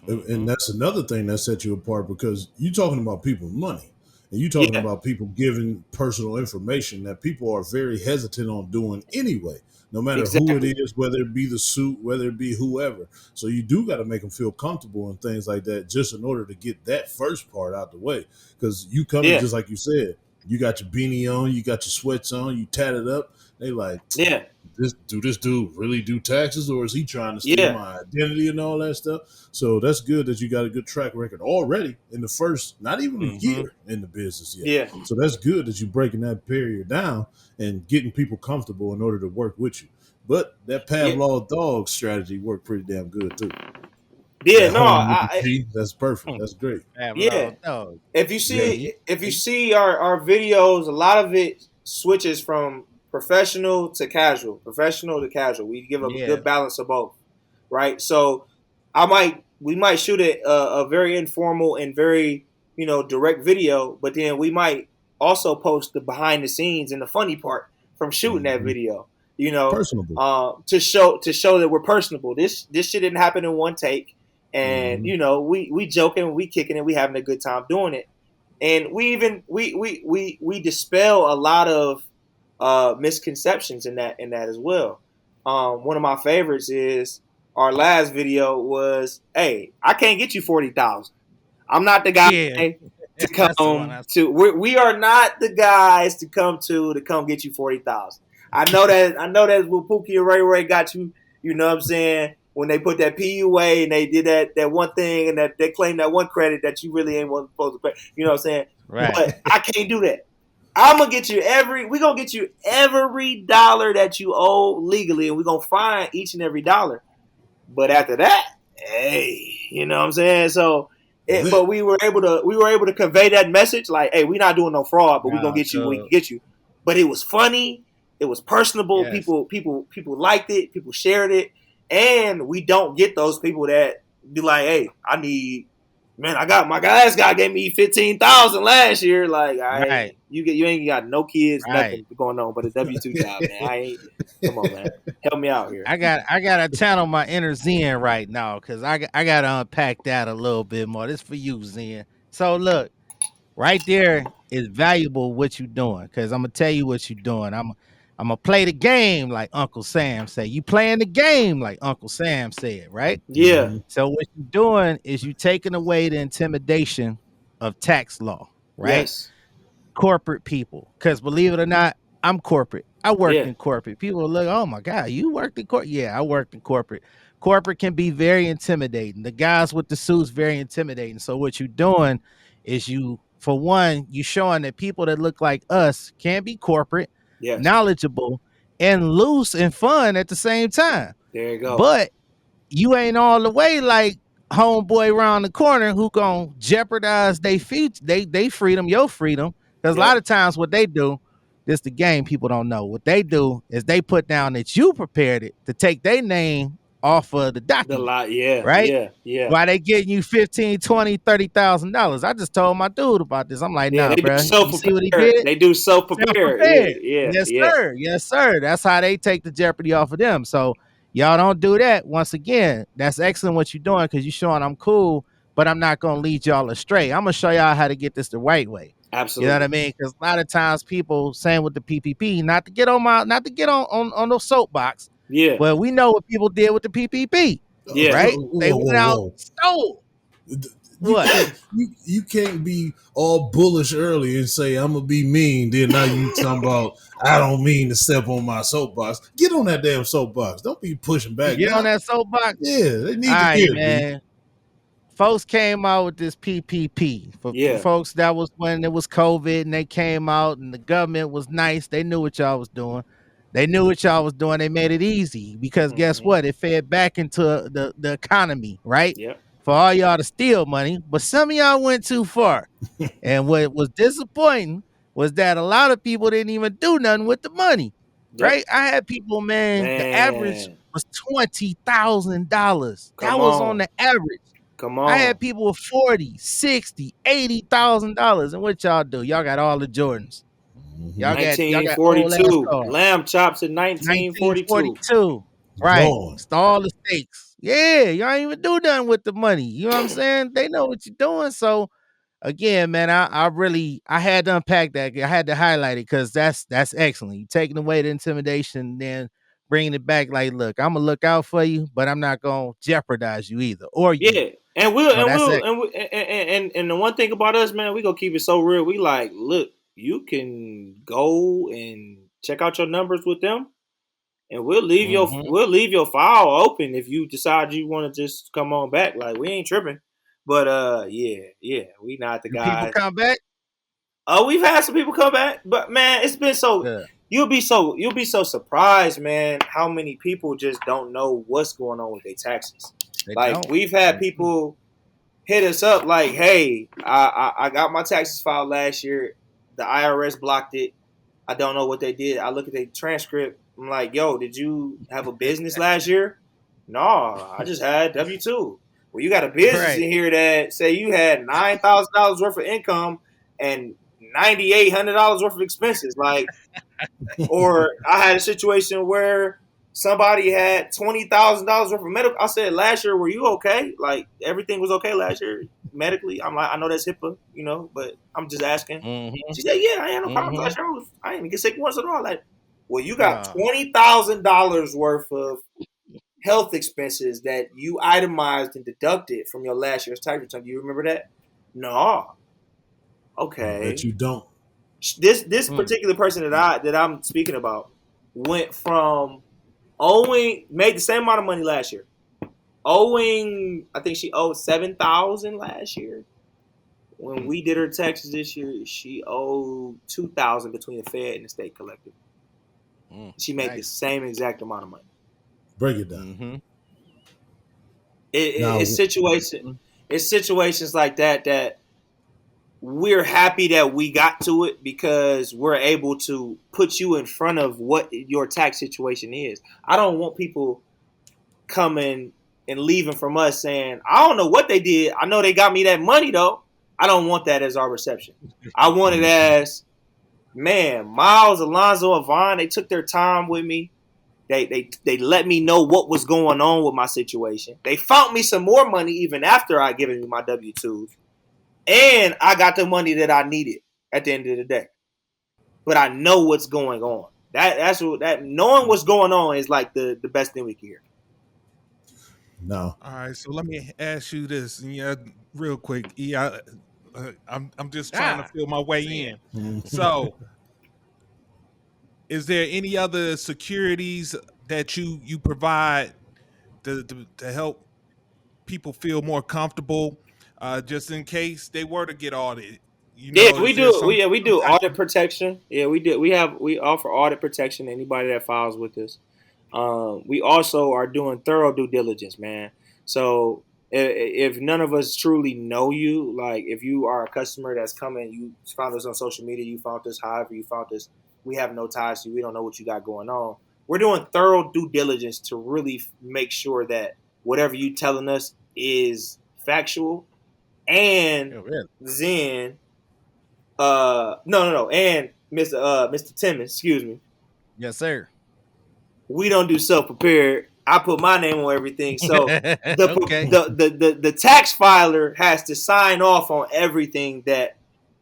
And Mhm. that's another thing that sets you apart because you talking about people's money and you talking Yeah, about people giving personal information that people are very hesitant on doing anyway, no matter who it exactly. is, whether it be the suit, whether it be whoever. So you do got to make them feel comfortable and things like that just in order to get that first part out the way. Because you coming, Yeah, just like you said, you got your beanie on, you got your sweats on, you tatted up. They like, yeah, this dude really do taxes or is he trying to steal yeah. my identity and all that stuff? So that's good that you got a good track record already in the first, not even a Mhm. year in the business yet. Yeah, So that's good that you're breaking that barrier down and getting people comfortable in order to work with you. But that yeah, Pavlov dog strategy worked pretty damn good too. Yeah, That no, home with the G. That's perfect. Hmm. That's great. yeah. Dog. If you Yeah, see our videos, a lot of it switches from professional to casual. We give a yeah, good balance of both, right? So we might shoot a very informal and very direct video, but then we might also post the behind the scenes and the funny part from shooting that Mm-hmm. video. Personable. To show that we're personable. This shit didn't happen in one take, and Mm-hmm. we joking, we kicking it, we having a good time doing it, and we even we dispel a lot of misconceptions in that as well. One of my favorites is our last video was, "Hey, I can't get you 40,000. I'm not the guy yeah. to That's the one. come to. We are not the guys to come get you 40,000. I know that what Pookie and Ray Ray got you. You know what I'm saying? When they put that PUA and they did that one thing and that they claimed that one credit that you really ain't supposed to pay. You know what I'm saying? Right. But I can't do that. I'm gonna get you we gonna get you every dollar that you owe legally, and we're gonna find each and every dollar. But after that, hey, you know what I'm saying? So, but we were able to convey that message, like, hey, we're not doing no fraud, but we're gonna Oh, get you. We can good. get you. But it was funny. It was personable. Yes. People liked it. People shared it, and we don't get those people that be like, hey, I need. Man, I got my last guy gave me 15,000 last year. Like, Right. you ain't got no kids, Right. nothing going on but a W-2 job, man. I ain't. Come on, man, help me out here. I got to channel my inner Zen right now because I got to unpack that a little bit more. This for you, Zen. So look, right there is valuable what you're doing because I'm gonna tell you what you're doing. I'm gonna play the game like Uncle Sam said. You playing the game like Uncle Sam said, right? Yeah, So what you're doing is you taking away the intimidation of tax law, right? yes, Corporate people, because believe it or not, I'm corporate. I worked yeah, in corporate. People are like, oh my God, you worked in corporate? Yeah, I worked in corporate. Corporate can be very intimidating. The guys with the suits, very intimidating. So what you're doing is for one, you showing that people that look like us can be corporate, yes. knowledgeable, and loose and fun at the same time. There you go. But you ain't all the way like homeboy around the corner who gonna jeopardize they future, they freedom, your freedom. Because a Yep. lot of times what they do, this the game people don't know. What they do is they put down that you prepared it to take their name off of the The document, lot. Yeah, right? yeah. Why they getting you 15, 20, $30,000. I just told my dude about this. I'm like, Yeah, nah, they do bro. self You see what he prepare. did? They do self prepare. Self-prepared. Yes, Yeah. sir. Yes, sir. That's how they take the jeopardy off of them. So y'all don't do that. Once again, that's excellent what you're doing because you're showing I'm cool, but I'm not gonna lead y'all astray. I'm gonna show y'all how to get this the right way. You know what I Absolutely. mean? Because a lot of times people saying with the PPP, not to get on the soapbox, Yeah, but we know what people did with the PPP, yeah. right? They Whoa, went whoa, out whoa! stole. You What? can't be all bullish early and say I'm gonna be mean. Then now you talking about I don't mean to step on my soapbox. Get on that damn soapbox. Don't be pushing back Get on now. that soapbox. Yeah, they All need to right, hear it, B. man. Folks came out with this PPP for Yeah, folks that was when it was COVID and they came out and the government was nice. They knew what y'all was doing. They knew what y'all was doing. They made it easy because guess hmm what? It fed back into the economy, right? yeah. For all y'all to steal money, but some of y'all went too far. And what was disappointing was that a lot of people didn't even do nothing with the money, Yep. right? I had people, man, the average Man, was $20,000. That come was on on, the average. come I on. had people with 40, 60, $80,000. And what y'all do? Y'all got all the Jordans. Mm-hmm. Y'all got old ass 1942. cars. Lamb chops in 1942. 1942. Right. Gone. It's all the steaks. Yeah, y'all ain't even do nothing with the money. You know what I'm saying? They know what you're doing. So again, man, I had to unpack that. I had to highlight it because that's excellent. You taking away the intimidation, then bringing it back. Like, look, I'm gonna look out for you, but I'm not gonna jeopardize you either, or you. Yeah, and we'll So and that's we'll it. and the one thing about us, man, we gonna keep it so real. We like, look, you can go and check out your numbers with them, and Mm-hmm. we'll leave your file open if you decide you want to just come on back. Like, we ain't tripping. But yeah, we not the Do people guys. come back? We've had some people come back, but man, it's been so. Yeah. You'll be so surprised, man, how many people just don't know what's going on with their taxes. They Like don't. we've had people hit us up like, "Hey, I got my taxes filed last year. The IRS blocked it. I don't know what they did. I look at the transcript. I'm like, yo, did you have a business last year? No, I just had W-2. Well, you got a business Right. in here that say you had $9,000 worth of income and $9,800 worth of expenses. Like, or I had a situation where somebody had $20,000 worth of medical. I said, last year, were you okay? Like everything was okay last year medically. I'm like, I know that's HIPAA, but I'm just asking. Mm-hmm. She said, yeah, I had no problems Mm-hmm. last year. I didn't even get sick once at all. Like, well, you got No. $20,000 worth of health expenses that you itemized and deducted from your last year's tax return. Do you remember that? No. I bet Okay. you don't. This Mm. particular person that I'm speaking about went from owing made the same amount of money last year. Owing, I think she owed 7,000 last year. When Mm. we did her taxes this year, she owed 2,000 between the Fed and the state collective. Mm. She made the Nice. same exact amount of money. Break it down. Mm-hmm. It, Now, it's situation, it's situations like that we're happy that we got to it because we're able to put you in front of what your tax situation is. I don't want people coming and leaving from us saying, I don't know what they did. I know they got me that money though. I don't want that as our reception. I want it as, man, Myles, Alonzo, and Vaughn, they took their time with me. They let me know what was going on with my situation. They found me some more money even after I given me my W-2s. And I got the money that I needed at the end of the day. But I know what's going on. That's what that knowing what's going on is like the best thing we can hear. now, All right, so let me ask you this, real quick. I'm just trying to Ah. feel my way Say it. in. So, is there any other securities that you provide to help people feel more comfortable, just in case they were to get audited? Yeah, we Is there do. some We some do type audit of protection. Yeah, we do. We offer audit protection to anybody that files with us. We also are doing thorough due diligence, man. So if none of us truly know you, like if you are a customer that's coming, you found us on social media, you found us, however you found us, we have no ties to you. We don't know what you got going on. We're doing thorough due diligence to really make sure that whatever you telling us is factual. And Oh, really? then, no, and Mr. Timmons, excuse me, Yes, sir. we don't do self prepared. I put my name on everything. So Okay. the tax filer has to sign off on everything that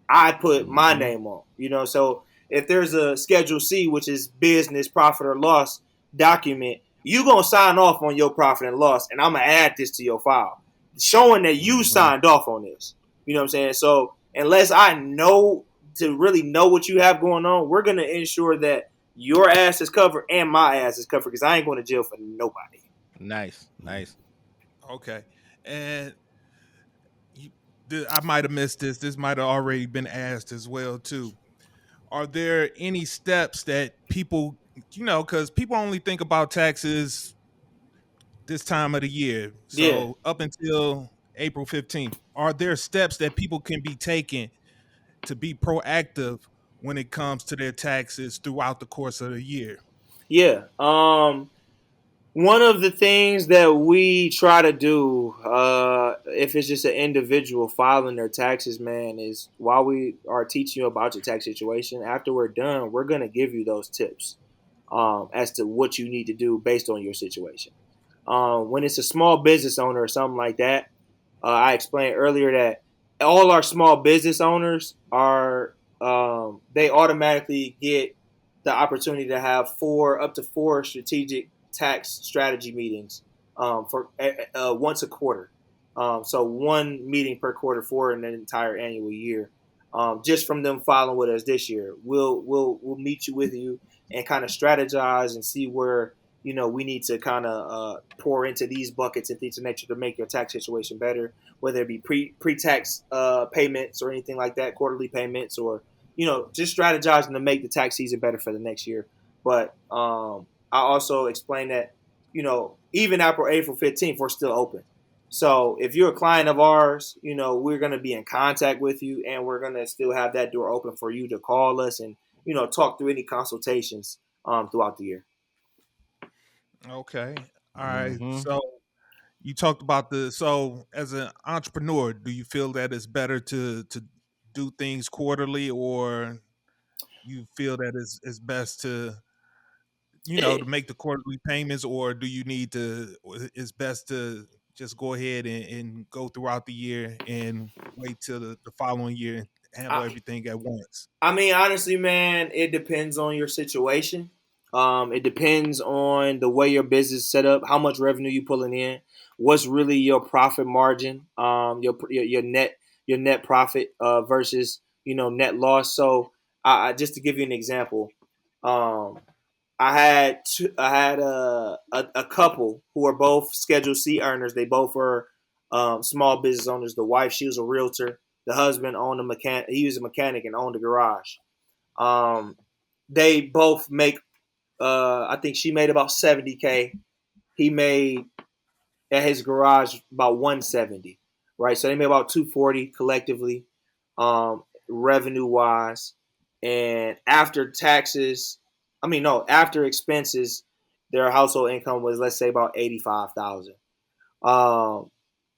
I put my Mm-hmm. name on. So if there's a Schedule C, which is business profit or loss document, you gonna sign off on your profit and loss, and I'm gonna add this to your file, showing that you Mm-hmm. signed off on this. You know what I'm saying? So unless I know to really know what you have going on, we're gonna ensure that your ass is covered and my ass is covered because I ain't going to jail for nobody. Nice. Nice. okay, and you, I might have missed this. This might have already been asked as well too. Are there any steps that people, because people only think about taxes this time of the year, Yeah, so up until April 15th, are there steps that people can be taking to be proactive when it comes to their taxes throughout the course of the year? yeah. One of the things that we try to do, if it's just an individual filing their taxes, man, is while we are teaching you about your tax situation, after we're done, we're gonna give you those tips as to what you need to do based on your situation. When it's a small business owner or something like that, I explained earlier that all our small business owners are they automatically get the opportunity to have up to four strategic tax strategy meetings for once a quarter. So one meeting per quarter for an entire annual year. Just from them following with us this year, we'll meet you with you and kind of strategize and see where we need to kind of pour into these buckets and things of nature to make your tax situation better, whether it be pre-tax payments or anything like that, quarterly payments, or just strategizing to make the tax season better for the next year. But I also explained that even after April 15th, we're still open. So if you're a client of ours, we're going to be in contact with you, and we're going to still have that door open for you to call us and, talk through any consultations throughout the year. Okay. All right. Mm-hmm. So you talked about so as an entrepreneur, do you feel that it's better to do things quarterly, or you feel that it's best to to make the quarterly payments, or do you need to? It's best to just go ahead and go throughout the year and wait till the following year and handle I, everything at once. I mean, honestly, man, it depends on your situation. It depends on the way your business is set up, how much revenue you pulling in, what's really your profit margin, your net profit versus net loss. So, just to give you an example, um, I had a couple who were both Schedule C earners. They both were small business owners. The wife, she was a realtor. The husband owned a mechanic. He was a mechanic and owned a garage. Um, they both make. I think she made about 70K. He made at his garage about 170. Right, so they made about 240 collectively, revenue wise, and after taxes. I mean, no, after expenses, their household income was, let's say, about 85,000. Um,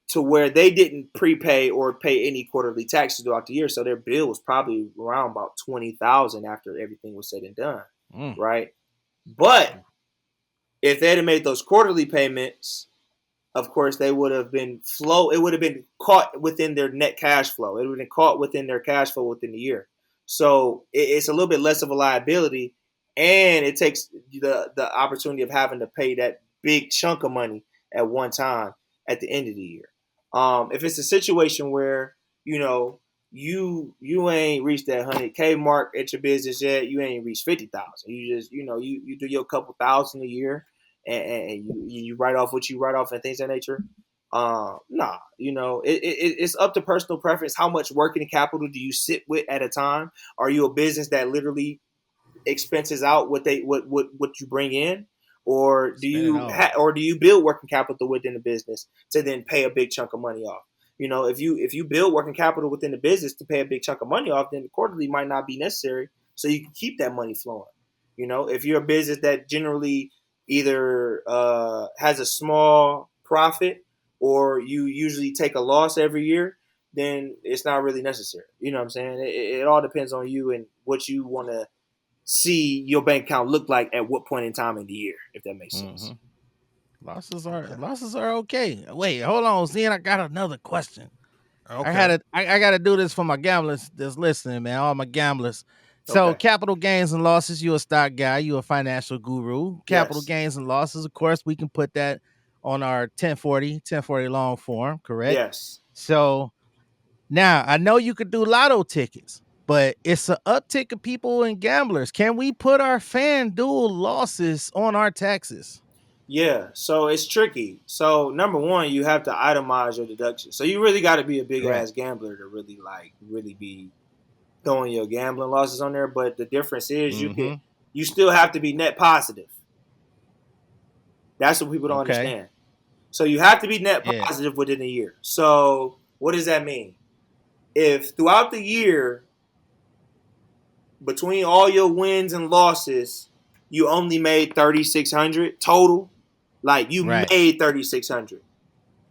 to where they didn't prepay or pay any quarterly taxes throughout the year, so their bill was probably around about 20,000 after everything was said and done, right? But if they had made those quarterly payments, of course, they would have been it would have been caught within their net cash flow. It would have been caught within their cash flow within the year. So it's a little bit less of a liability, and it takes the opportunity of having to pay that big chunk of money at one time at the end of the year. If it's a situation where you ain't reached that 100K mark at your business yet, you ain't reached 50,000. You just you do your couple thousand a year, and you write off what you write off and things of that nature. Nah, it's up to personal preference. How much working capital do you sit with at a time? Are you a business that literally expenses out what you bring in, or do Spend it you all. or do you build working capital within the business to then pay a big chunk of money off? If you build working capital within the business to pay a big chunk of money off, then the quarterly might not be necessary, so you can keep that money flowing. If you're a business that generally either has a small profit or you usually take a loss every year, then it's not really necessary. You know what I'm saying? It all depends on you and what you want to see your bank account look like at what point in time in the year, if that makes sense. Losses are okay. Wait, hold on, Zen. I got another question. Okay. I got to do this for my gamblers that's listening, man. All my gamblers. So, Okay. capital gains and losses. You a stock guy. You a financial guru. Capital Yes. gains and losses. Of course, we can put that on our 1040 long form. Correct. Yes. So now I know you could do lotto tickets, but it's an uptick of people and gamblers. Can we put our FanDuel losses on our taxes? Yeah. So it's tricky. So number one, you have to itemize your deductions. So you really got to be a big Correct. ass gambler to really be throwing your gambling losses on there. But the difference is Mm-hmm. you still have to be net positive. That's what people don't Okay. understand. So you have to be net Yeah. positive within a year. So what does that mean? If throughout the year, between all your wins and losses, you only made 3,600 total, like you Right. made 3,600,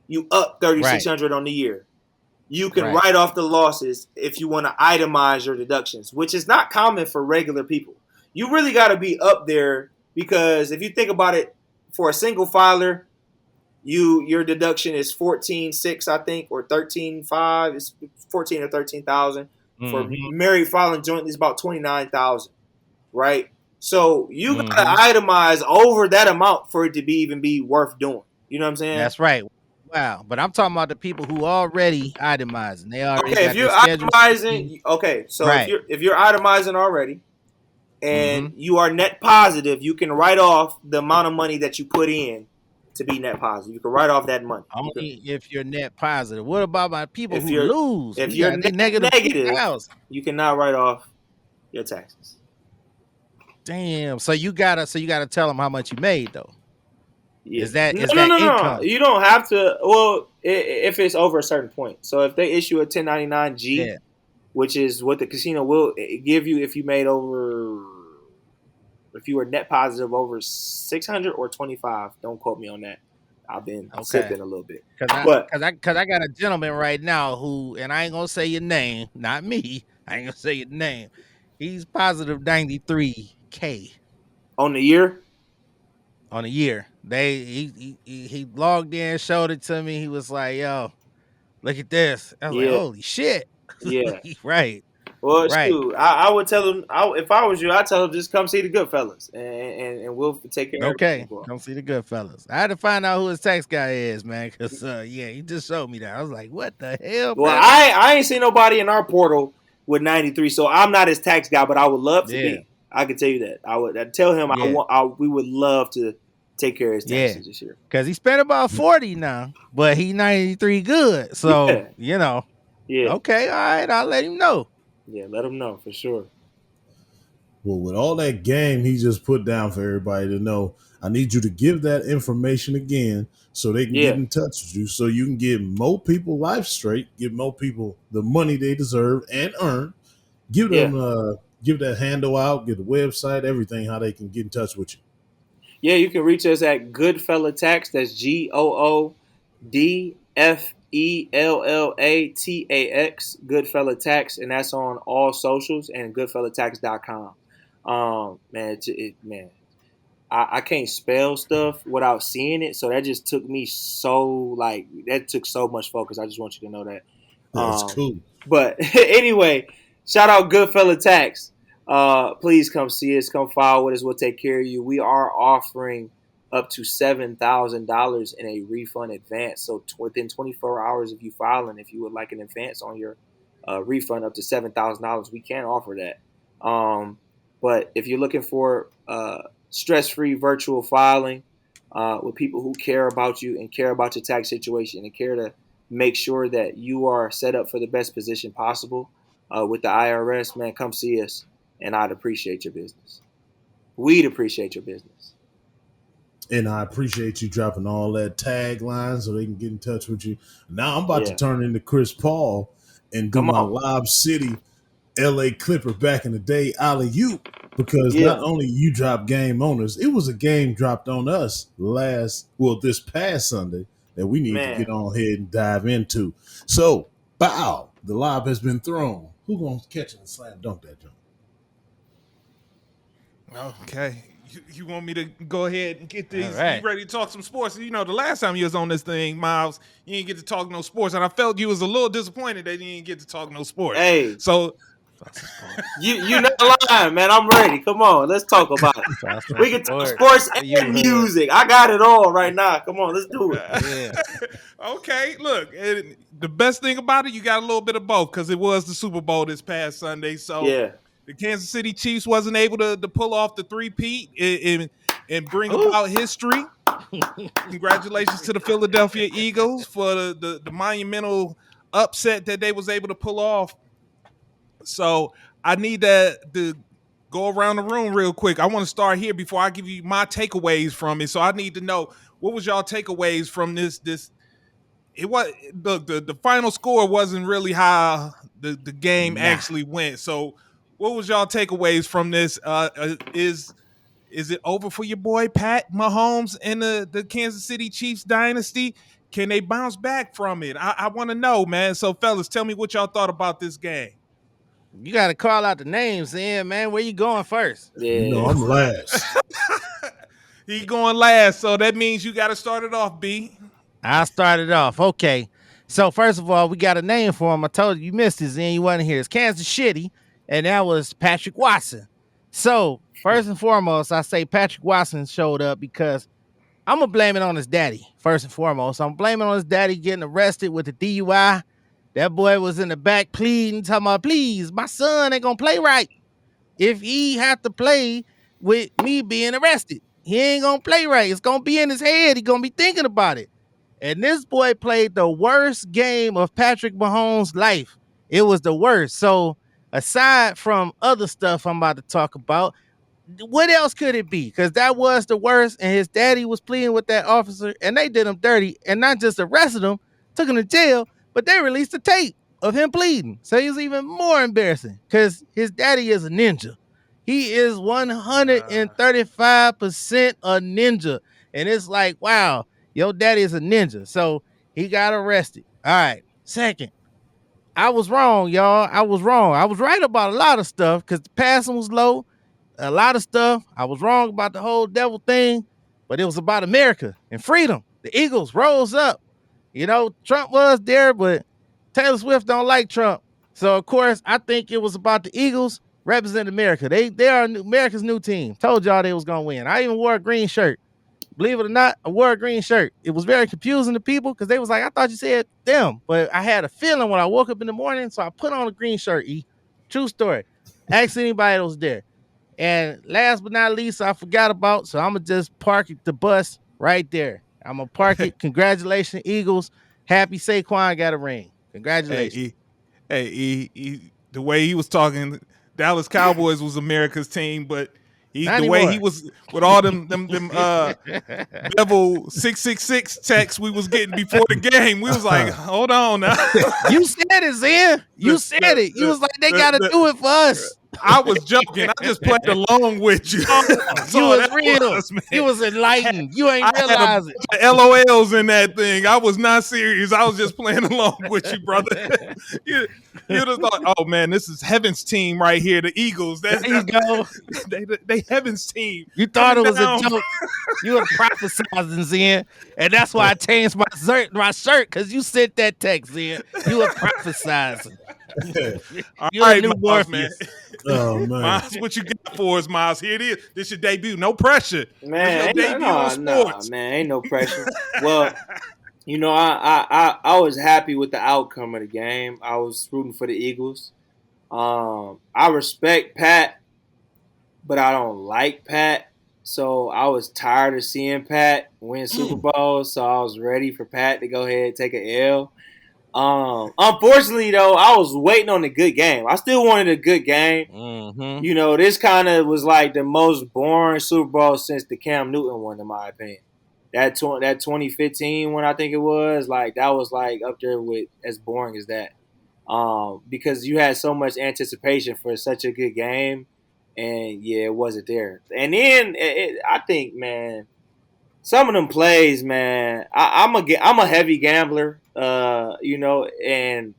you up 3,600 Right. on the year. You can Right. write off the losses if you want to itemize your deductions, which is not common for regular people. You really got to be up there because if you think about it, for a single filer, your deduction is 14,600, I think, or 13,500. It's 14 or 13,000. For Mm-hmm. married filing jointly, it's about 29,000, right? So you Mm-hmm. gotta itemize over that amount for it to even be worth doing. You know what I'm saying? That's right. Wow. But I'm talking about the people who already itemizing. They already Okay, if got their you're schedule C. itemizing, okay, so if Right. you're itemizing already Mm-hmm. and you are net positive, you can write off the amount of money that you put in to be net positive. You can write off that money. Only if you're net positive. What about my people If who you're lose? if We you're got they net negative negative, 2,000. you cannot write off your taxes. Damn. So you gotta tell them how much you made though. Yeah. Is No, that no, no, no. income? You don't have to. Well, if it's over a certain point. So if they issue a 1099 G, Yeah. which is what the casino will give you if you made over, if you were net positive over 600 or 25. Don't quote me on that. I've been Okay. sipping a little bit, but Cause I got a gentleman right now who, and I ain't gonna say your name, not me. I ain't gonna say your name. He's positive 93K on the year, on a year. He logged in, showed it to me. He was like, "Yo, look at this." I was like, yeah, "Holy shit!" yeah. Right, Well, right. shoot, I would tell him. If I was you, I'd tell him just come see the Goodfellas, and we'll take care of everything Okay, for him. come see the Goodfellas. I had to find out who his tax guy is, man. Cause yeah, he just showed me that. I was like, "What the hell, Well, bro?" I ain't seen nobody in our portal with 93, so I'm not his tax guy, but I would love to Yeah, be. I can tell you that. I'd tell him yeah, we would love to take care of his yeah. taxes this year. Cause he spent about 40 now, but he 93 good. So, Yeah, yeah, okay, all right, I'll let him know. yeah. Let him know for sure. Well, with all that game he just put down for everybody to know, I need you to give that information again so they can get Yeah, in touch with you, so you can get more people life straight, give more people the money they deserve and earn. Give yeah, them give that handle out, get the website, everything, how they can get in touch with you. yeah. You can reach us at Goodfella Tax. That's GoodfellaTax, Goodfella Tax, and that's on all socials and goodfellatax.com. Man, man, I can't spell stuff without seeing it, so that just took me so like that took so much focus. I just want you to know that. That's Um, cool. but anyway, shout out Goodfella Tax. Please come see us, come file with us. We'll take care of you. We are offering up to $7,000 in a refund advance. So within 24 hours of you filing, if you would like an advance on your refund up to $7,000, we can offer that. But if you're looking for stress-free virtual filing with people who care about you and care about your tax situation and care to make sure that you are set up for the best position possible with the IRS, man, come see us, and I'd appreciate your business. We'd appreciate your business. And I appreciate you dropping all that tagline so they can get in touch with you. Now I'm about to Yeah, turn into Chris Paul and do come my on. Lob City LA Clipper back in the day alley you, because not Yeah, only you dropped game on us, it was a game dropped on us this past Sunday that we need to man. get on ahead and dive into. So, bow, the lob has been thrown. Who gonna catch it and slam dunk that jump? Okay. You want me to go ahead and get All these? You right. ready to talk some sports? You know, the last time you was on this thing, Miles, you didn't get to talk no sports, and I felt you was a little disappointed that you didn't get to talk no sports. Hey, So, Talk some sports. you're not lying, man. I'm ready. Come on, let's talk about it. Talk some We can talk sports. sports You and heard. music. I got it all right now. Come on, let's do it. Yeah. okay, look, the best thing about it, you got a little bit of both because it was the Super Bowl this past Sunday. So Yeah, the Kansas City Chiefs wasn't able to pull off the three-peat and bring Ooh. about history. Congratulations to the Philadelphia Eagles for the monumental upset that they was able to pull off. So I need to go around the room real quick. I want to start here before I give you my takeaways from it. So I need to know, what was y'all takeaways from this. It was the final score wasn't really how the game Nah. actually went. So what was y'all takeaways from this? Is it over for your boy Pat Mahomes and the Kansas City Chiefs dynasty? Can they bounce back from it? I want to know, man. So, fellas, tell me what y'all thought about this game. You got to call out the names, then, man. Where you going first? You know, yeah. I'm last. He going last, so that means you got to start it off, B. I'll start it off. Okay. So, first of all, we got a name for him. I told you missed his, and you wasn't here. It's Kansas Shitty, and that was Patrick Watson. So, first and foremost, I say Patrick Watson showed up because I'm going to blame it on his daddy, first and foremost. I'm blaming on his daddy getting arrested with the DUI. That boy was in the back pleading, talking about, please, my son ain't going to play right. If he have to play with me being arrested, he ain't going to play right. It's going to be in his head. He going to be thinking about it. And this boy played the worst game of Patrick Mahomes' life. It was the worst. So, aside from other stuff I'm about to talk about, what else could it be? Because that was the worst, and his daddy was pleading with that officer, and they did him dirty, and not just arrested him, took him to jail, but they released the tape of him pleading. So he was even more embarrassing because his daddy is a ninja. He is 135% a ninja. And it's like, wow, your daddy is a ninja. So he got arrested. All right. Second, I was wrong, y'all. I was wrong. I was right about a lot of stuff because the passing was low. A lot of stuff. I was wrong about the whole devil thing, but it was about America and freedom. The Eagles rose up. You know, Trump was there, but Taylor Swift don't like Trump. So, of course, I think it was about the Eagles representing America. They are America's new team. Told y'all they was going to win. I even wore a green shirt. Believe it or not, I wore a green shirt. It was very confusing to people because they was like, I thought you said them. But I had a feeling when I woke up in the morning, so I put on a green shirt, E. True story. Ask anybody that was there. And last but not least, I forgot about, so I'm going to just park the bus right there. I'm going to park it. Congratulations, Eagles. Happy Saquon got a ring. Congratulations. The way he was talking, Dallas Cowboys was America's team, but Not the way anymore. he was with all them Bevel 666 texts we was getting before the game, we was like, hold on now. You said it, Zen. You said it. You was like, they got to do it for us. I was joking. I just played along with you. You was real. You was enlightened. You ain't realize it. LOLs in that thing. I was not serious. I was just playing along with you, brother. you just thought, oh man, this is heaven's team right here, the Eagles. There you go. They heaven's team. You thought it was a joke. You were prophesizing, Zen, and that's why I changed my shirt because you sent that text, Zen. You were prophesizing. You're a new Myles, Morpheus. Oh man, Myles, what you got for us, Myles? Here it is. This your debut. No pressure. Man, This your debut on sports. man, ain't no pressure. Well, you know, I was happy with the outcome of the game. I was rooting for the Eagles. I respect Pat, but I don't like Pat. So I was tired of seeing Pat win Super Bowls. So I was ready for Pat to go ahead and take an L. Unfortunately, though, I was waiting on a good game. I still wanted a good game. Mm-hmm. You know, this kind of was like the most boring Super Bowl since the Cam Newton one, in my opinion. That 2015 one, I think it was, like, that was like up there with as boring as that. Because you had so much anticipation for such a good game, and yeah, it wasn't there. And then I think, man, some of them plays, man. I'm a heavy gambler, you know, and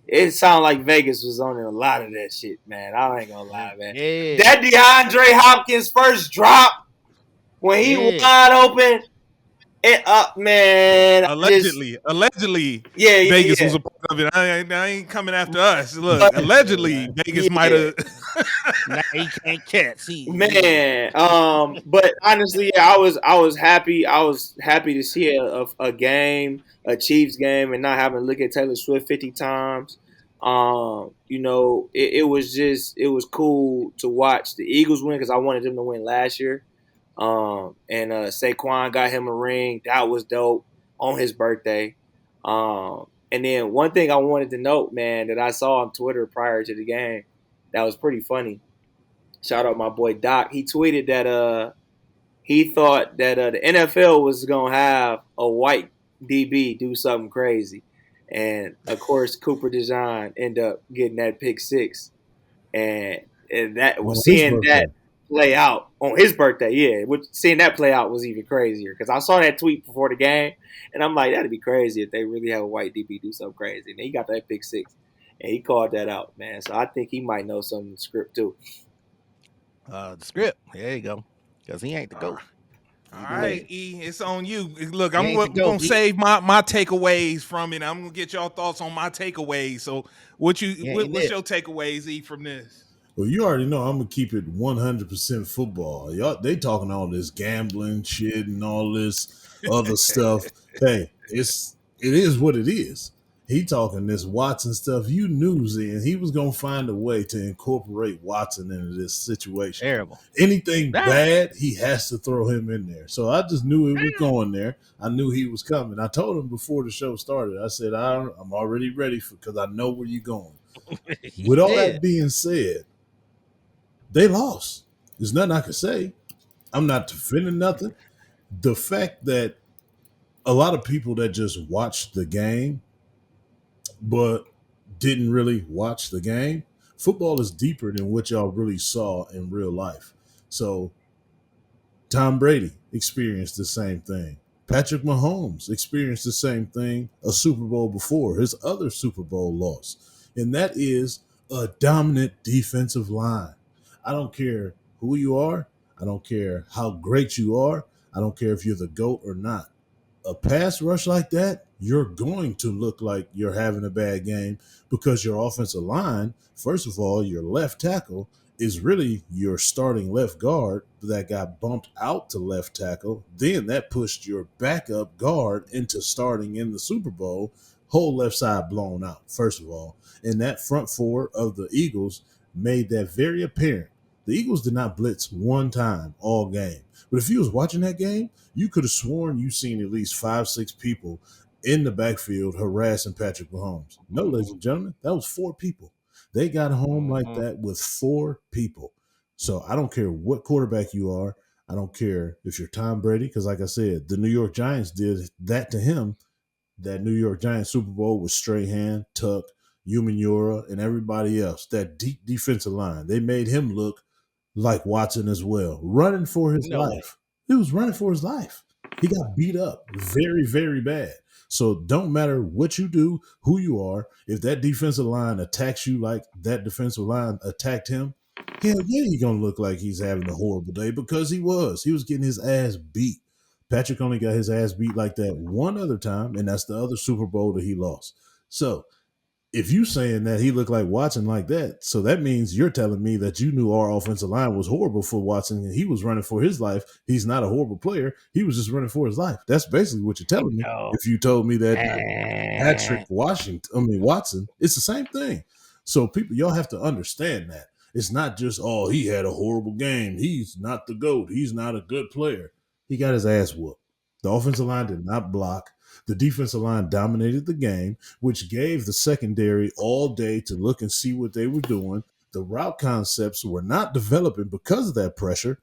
it sounded like Vegas was on a lot of that shit, man. I ain't gonna lie, man. Yeah. That DeAndre Hopkins first drop when he wide open, it up, man. Allegedly, yeah, Vegas was a part of it. I ain't coming after us. Look, allegedly, Vegas might have. Now he can't catch. Man, but honestly, yeah, I was happy. I was happy to see a game, a Chiefs game, and not having to look at Taylor Swift 50 times. You know, it was cool to watch the Eagles win because I wanted them to win last year. And Saquon got him a ring. That was dope on his birthday. And then one thing I wanted to note, man, that I saw on Twitter prior to the game that was pretty funny. Shout out my boy Doc. He tweeted that he thought that the NFL was gonna have a white DB do something crazy, and of course Cooper DeJean ended up getting that pick six, and that was seeing that play out on his birthday. Yeah, seeing that play out was even crazier because I saw that tweet before the game, and I'm like, that'd be crazy if they really have a white DB do something crazy. And he got that pick six, and he called that out, man. So I think he might know some of the script too. The script. There you go. Because he ain't the GOAT. All right, E, it's on you. Look, I'm going to save my takeaways from it. I'm going to get y'all thoughts on my takeaways. So what's your takeaways, E, from this? Well, you already know I'm gonna keep it 100% football. Y'all, they talking all this gambling shit and all this other stuff. Hey, it is what it is. He talking this Watson stuff. You knew, Zen, he was gonna find a way to incorporate Watson into this situation. Terrible. Anything bad, he has to throw him in there. So I just knew it was going there. I knew he was coming. I told him before the show started. I said I'm already ready because I know where you're going. With all that being said, they lost. There's nothing I can say. I'm not defending nothing. The fact that a lot of people that just watched the game but didn't really watch the game, football is deeper than what y'all really saw in real life. So Tom Brady experienced the same thing. Patrick Mahomes experienced the same thing a Super Bowl before, his other Super Bowl loss. And that is a dominant defensive line. I don't care who you are. I don't care how great you are. I don't care if you're the GOAT or not. A pass rush like that, you're going to look like you're having a bad game because your offensive line, first of all, your left tackle is really your starting left guard that got bumped out to left tackle. Then that pushed your backup guard into starting in the Super Bowl. Whole left side blown out, first of all. And that front four of the Eagles made that very apparent. The Eagles did not blitz one time all game. But if you was watching that game, you could have sworn you seen at least 5, 6 people in the backfield harassing Patrick Mahomes. No, ladies and gentlemen, that was 4 people. They got home like that with 4 people. So I don't care what quarterback you are. I don't care if you're Tom Brady, because like I said, the New York Giants did that to him. That New York Giants Super Bowl with Strahan, Tuck, Umanura, and everybody else. That deep defensive line. They made him look like Watson as well, running for his life. He was running for his life. He got beat up very, very bad. So don't matter what you do, who you are, if that defensive line attacks you like that defensive line attacked him, hell yeah, he's gonna look like he's having a horrible day because he was. He was getting his ass beat. Patrick only got his ass beat like that one other time, and that's the other Super Bowl that he lost. So if you saying that he looked like Watson like that, so that means you're telling me that you knew our offensive line was horrible for Watson and he was running for his life. He's not a horrible player. He was just running for his life. That's basically what you're telling me. If you told me that Watson, it's the same thing. So people, y'all have to understand that. It's not just, oh, he had a horrible game. He's not the GOAT. He's not a good player. He got his ass whooped. The offensive line did not block. The defensive line dominated the game, which gave the secondary all day to look and see what they were doing. The route concepts were not developing because of that pressure.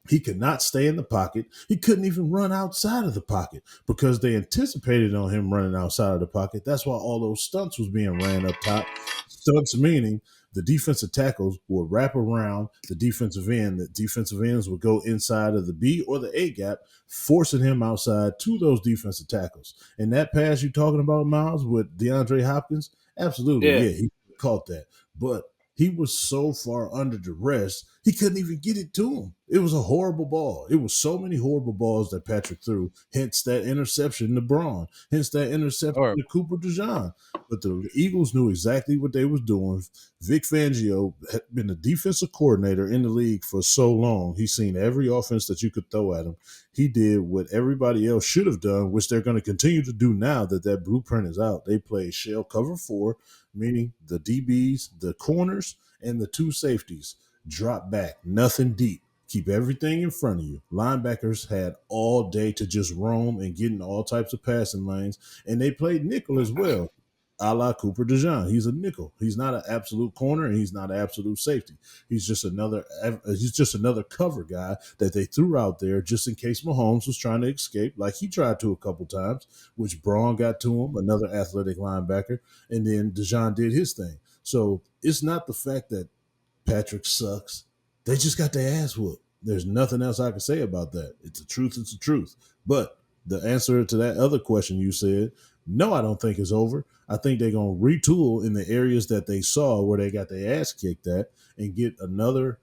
He could not stay in the pocket. He couldn't even run outside of the pocket because they anticipated on him running outside of the pocket. That's why all those stunts was being ran up top. Stunts meaning the defensive tackles would wrap around the defensive end. The defensive ends would go inside of the B or the A gap, forcing him outside to those defensive tackles. And that pass you're talking about, Myles, with DeAndre Hopkins, absolutely, yeah he caught that. But he was so far under duress, he couldn't even get it to him. It was a horrible ball. It was so many horrible balls that Patrick threw, hence that interception to Braun, hence that interception to Cooper DeJean. But the Eagles knew exactly what they was doing. Vic Fangio had been the defensive coordinator in the league for so long. He's seen every offense that you could throw at him. He did what everybody else should have done, which they're going to continue to do now that that blueprint is out. They play shell cover 4, meaning the DBs, the corners, and the 2 safeties drop back, nothing deep. Keep everything in front of you. Linebackers had all day to just roam and get in all types of passing lanes, and they played nickel as well, a la Cooper DeJean. He's a nickel. He's not an absolute corner, and he's not an absolute safety. He's just another cover guy that they threw out there just in case Mahomes was trying to escape, like he tried to a couple times, which Braun got to him, another athletic linebacker, and then DeJean did his thing. So it's not the fact that Patrick sucks. They just got their ass whooped. There's nothing else I can say about that. It's the truth. It's the truth. But the answer to that other question you said, no, I don't think it's over. I think they're going to retool in the areas that they saw where they got their ass kicked at and get another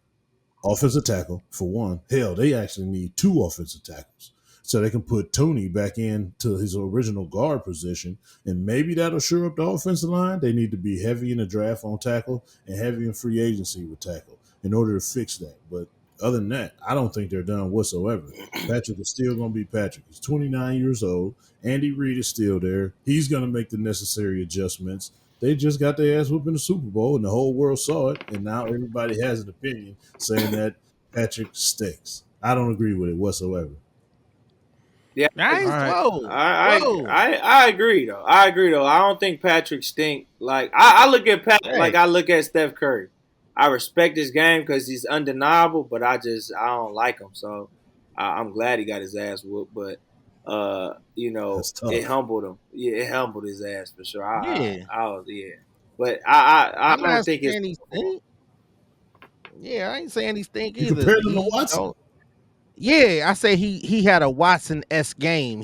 offensive tackle for one. Hell, they actually need 2 offensive tackles so they can put Tony back into his original guard position, and maybe that'll shore up the offensive line. They need to be heavy in the draft on tackle and heavy in free agency with tackle in order to fix that. But other than that, I don't think they're done whatsoever. Patrick is still going to be Patrick. He's 29 years old. Andy Reid is still there. He's going to make the necessary adjustments. They just got their ass whooped in the Super Bowl, and the whole world saw it, and now everybody has an opinion saying that Patrick stinks. I don't agree with it whatsoever. Yeah, Nice. All right. Whoa. I agree though. I don't think Patrick stink. Like I look at Pat Hey. like I look at Steph Curry. I respect his game because he's undeniable, but I don't like him. So I'm glad he got his ass whooped, but That's it tough. humbled him. Yeah, it humbled his ass for sure. Yeah, I was but I I'm don't not think it's saying he stink. Yeah, I ain't saying he stink You either. compared him to Watson. Yeah, I say he had a Watson-esque game.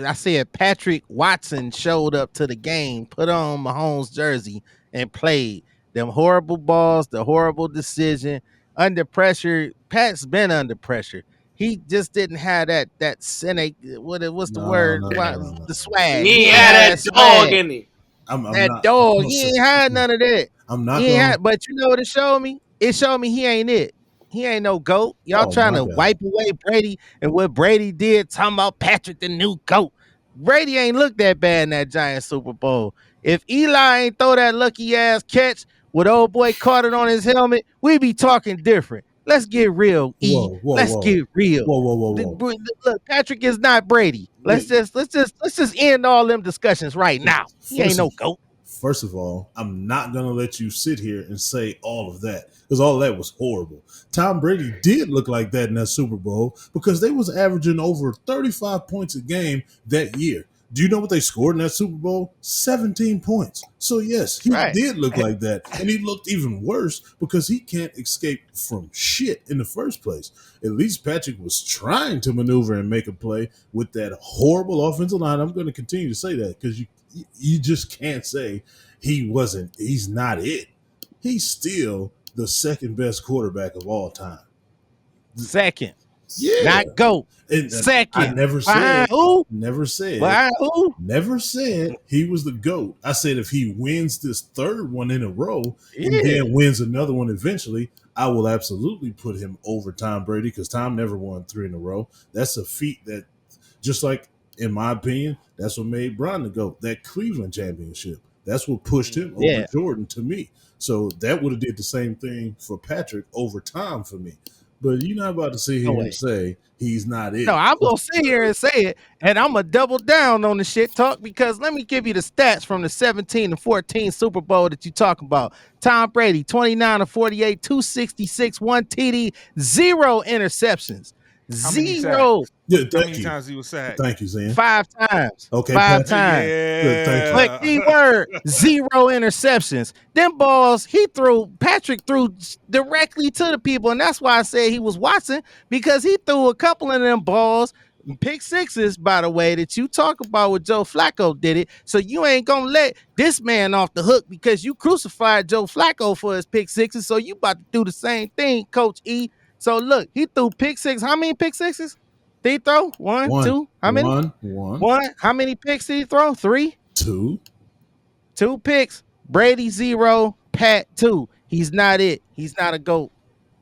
I said Patrick Watson showed up to the game, put on Mahomes' jersey, and played. Them horrible balls, the horrible decision, under pressure. Pat's been under pressure. He just didn't have that cynic. What's the No, word? no, no, no, no. The swag. he He ain't ain't had had that that dog swag. in him. I'm That not. I'm dog. gonna He say. ain't had none of that. I'm not He ain't gonna. had, but you know what it showed me? It showed me he ain't it. He ain't no GOAT. Y'all Oh trying my to God. wipe away Brady and what Brady did, talking about Patrick the new GOAT. Brady ain't looked that bad in that Giant Super Bowl. If Eli ain't throw that lucky ass catch with old boy caught it on his helmet, we be talking different. Let's get real, E. Whoa, whoa, Let's whoa, get real. whoa, whoa, whoa, whoa. Look, Patrick is not Brady. Yeah, Let's just end all them discussions right now. He ain't First of no GOAT. First of all, I'm not going to let you sit here and say all of that because all of that was horrible. Tom Brady did look like that in that Super Bowl because they was averaging over 35 points a game that year. Do you know what they scored in that Super Bowl? 17 points. So yes, he Right. did look like that. And he looked even worse because he can't escape from shit in the first place. At least Patrick was trying to maneuver and make a play with that horrible offensive line. I'm going to continue to say that because you just can't say he's not it. He's still the second best quarterback of all time. Second. Yeah. Not GOAT. And I Second. never Behind said, who? never said, Behind who? never said he was the GOAT. I said if he wins this third one in a row and Yeah. then wins another one eventually, I will absolutely put him over Tom Brady because Tom never won three in a row. That's a feat that, just like in my opinion, that's what made Bron the GOAT. That Cleveland championship. That's what pushed him over Yeah. Jordan to me. So that would have did the same thing for Patrick over Tom for me. But you're not about to sit No here and way. say he's not it. No, I'm gonna sit here and say it, and I'm gonna double down on the shit talk because let me give you the stats from the 17 and 14 Super Bowl that you talk about. Tom Brady, 29 to 48, 266, 1 TD, 0 interceptions. How many sacks? Zero. Yeah, How thank many you. times he was sacked? Thank you, Zan. 5 times. Okay, 5 Patrick. times. Good, thank you. But Yeah. key word, 0 interceptions. Them balls Patrick threw directly to the people. And that's why I said he was Watson, because he threw a couple of them balls, pick sixes, by the way, that you talk about with Joe Flacco did it. So you ain't gonna let this man off the hook because you crucified Joe Flacco for his pick sixes. So you about to do the same thing, Coach E. So look, he threw pick six. How many pick sixes? Did he throw? One, One, two. How many? one, One. How many picks did he throw? 3? two. 2 picks. Brady 0, Pat 2. He's not it. He's not a GOAT.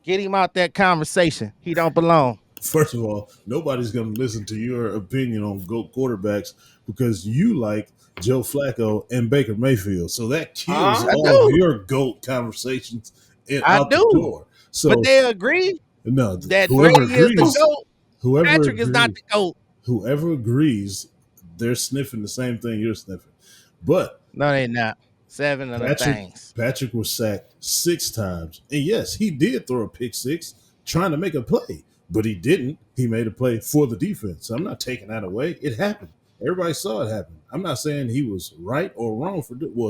Get him out that conversation. He don't belong. First of all, nobody's going to listen to your opinion on GOAT quarterbacks because you like Joe Flacco and Baker Mayfield. So that kills Huh? I all of do. your GOAT conversations I out the do. door. So But they agree no, that whoever Brady is the agrees, GOAT. whoever Patrick is not agrees, the GOAT. whoever agrees, they're sniffing the same thing you're sniffing. But No, they not. 7 of the things. Patrick was sacked 6 times. And yes, he did throw a pick six trying to make a play, but he didn't. He made a play for the defense. I'm not taking that away. It happened. Everybody saw it happen. I'm not saying he was right or wrong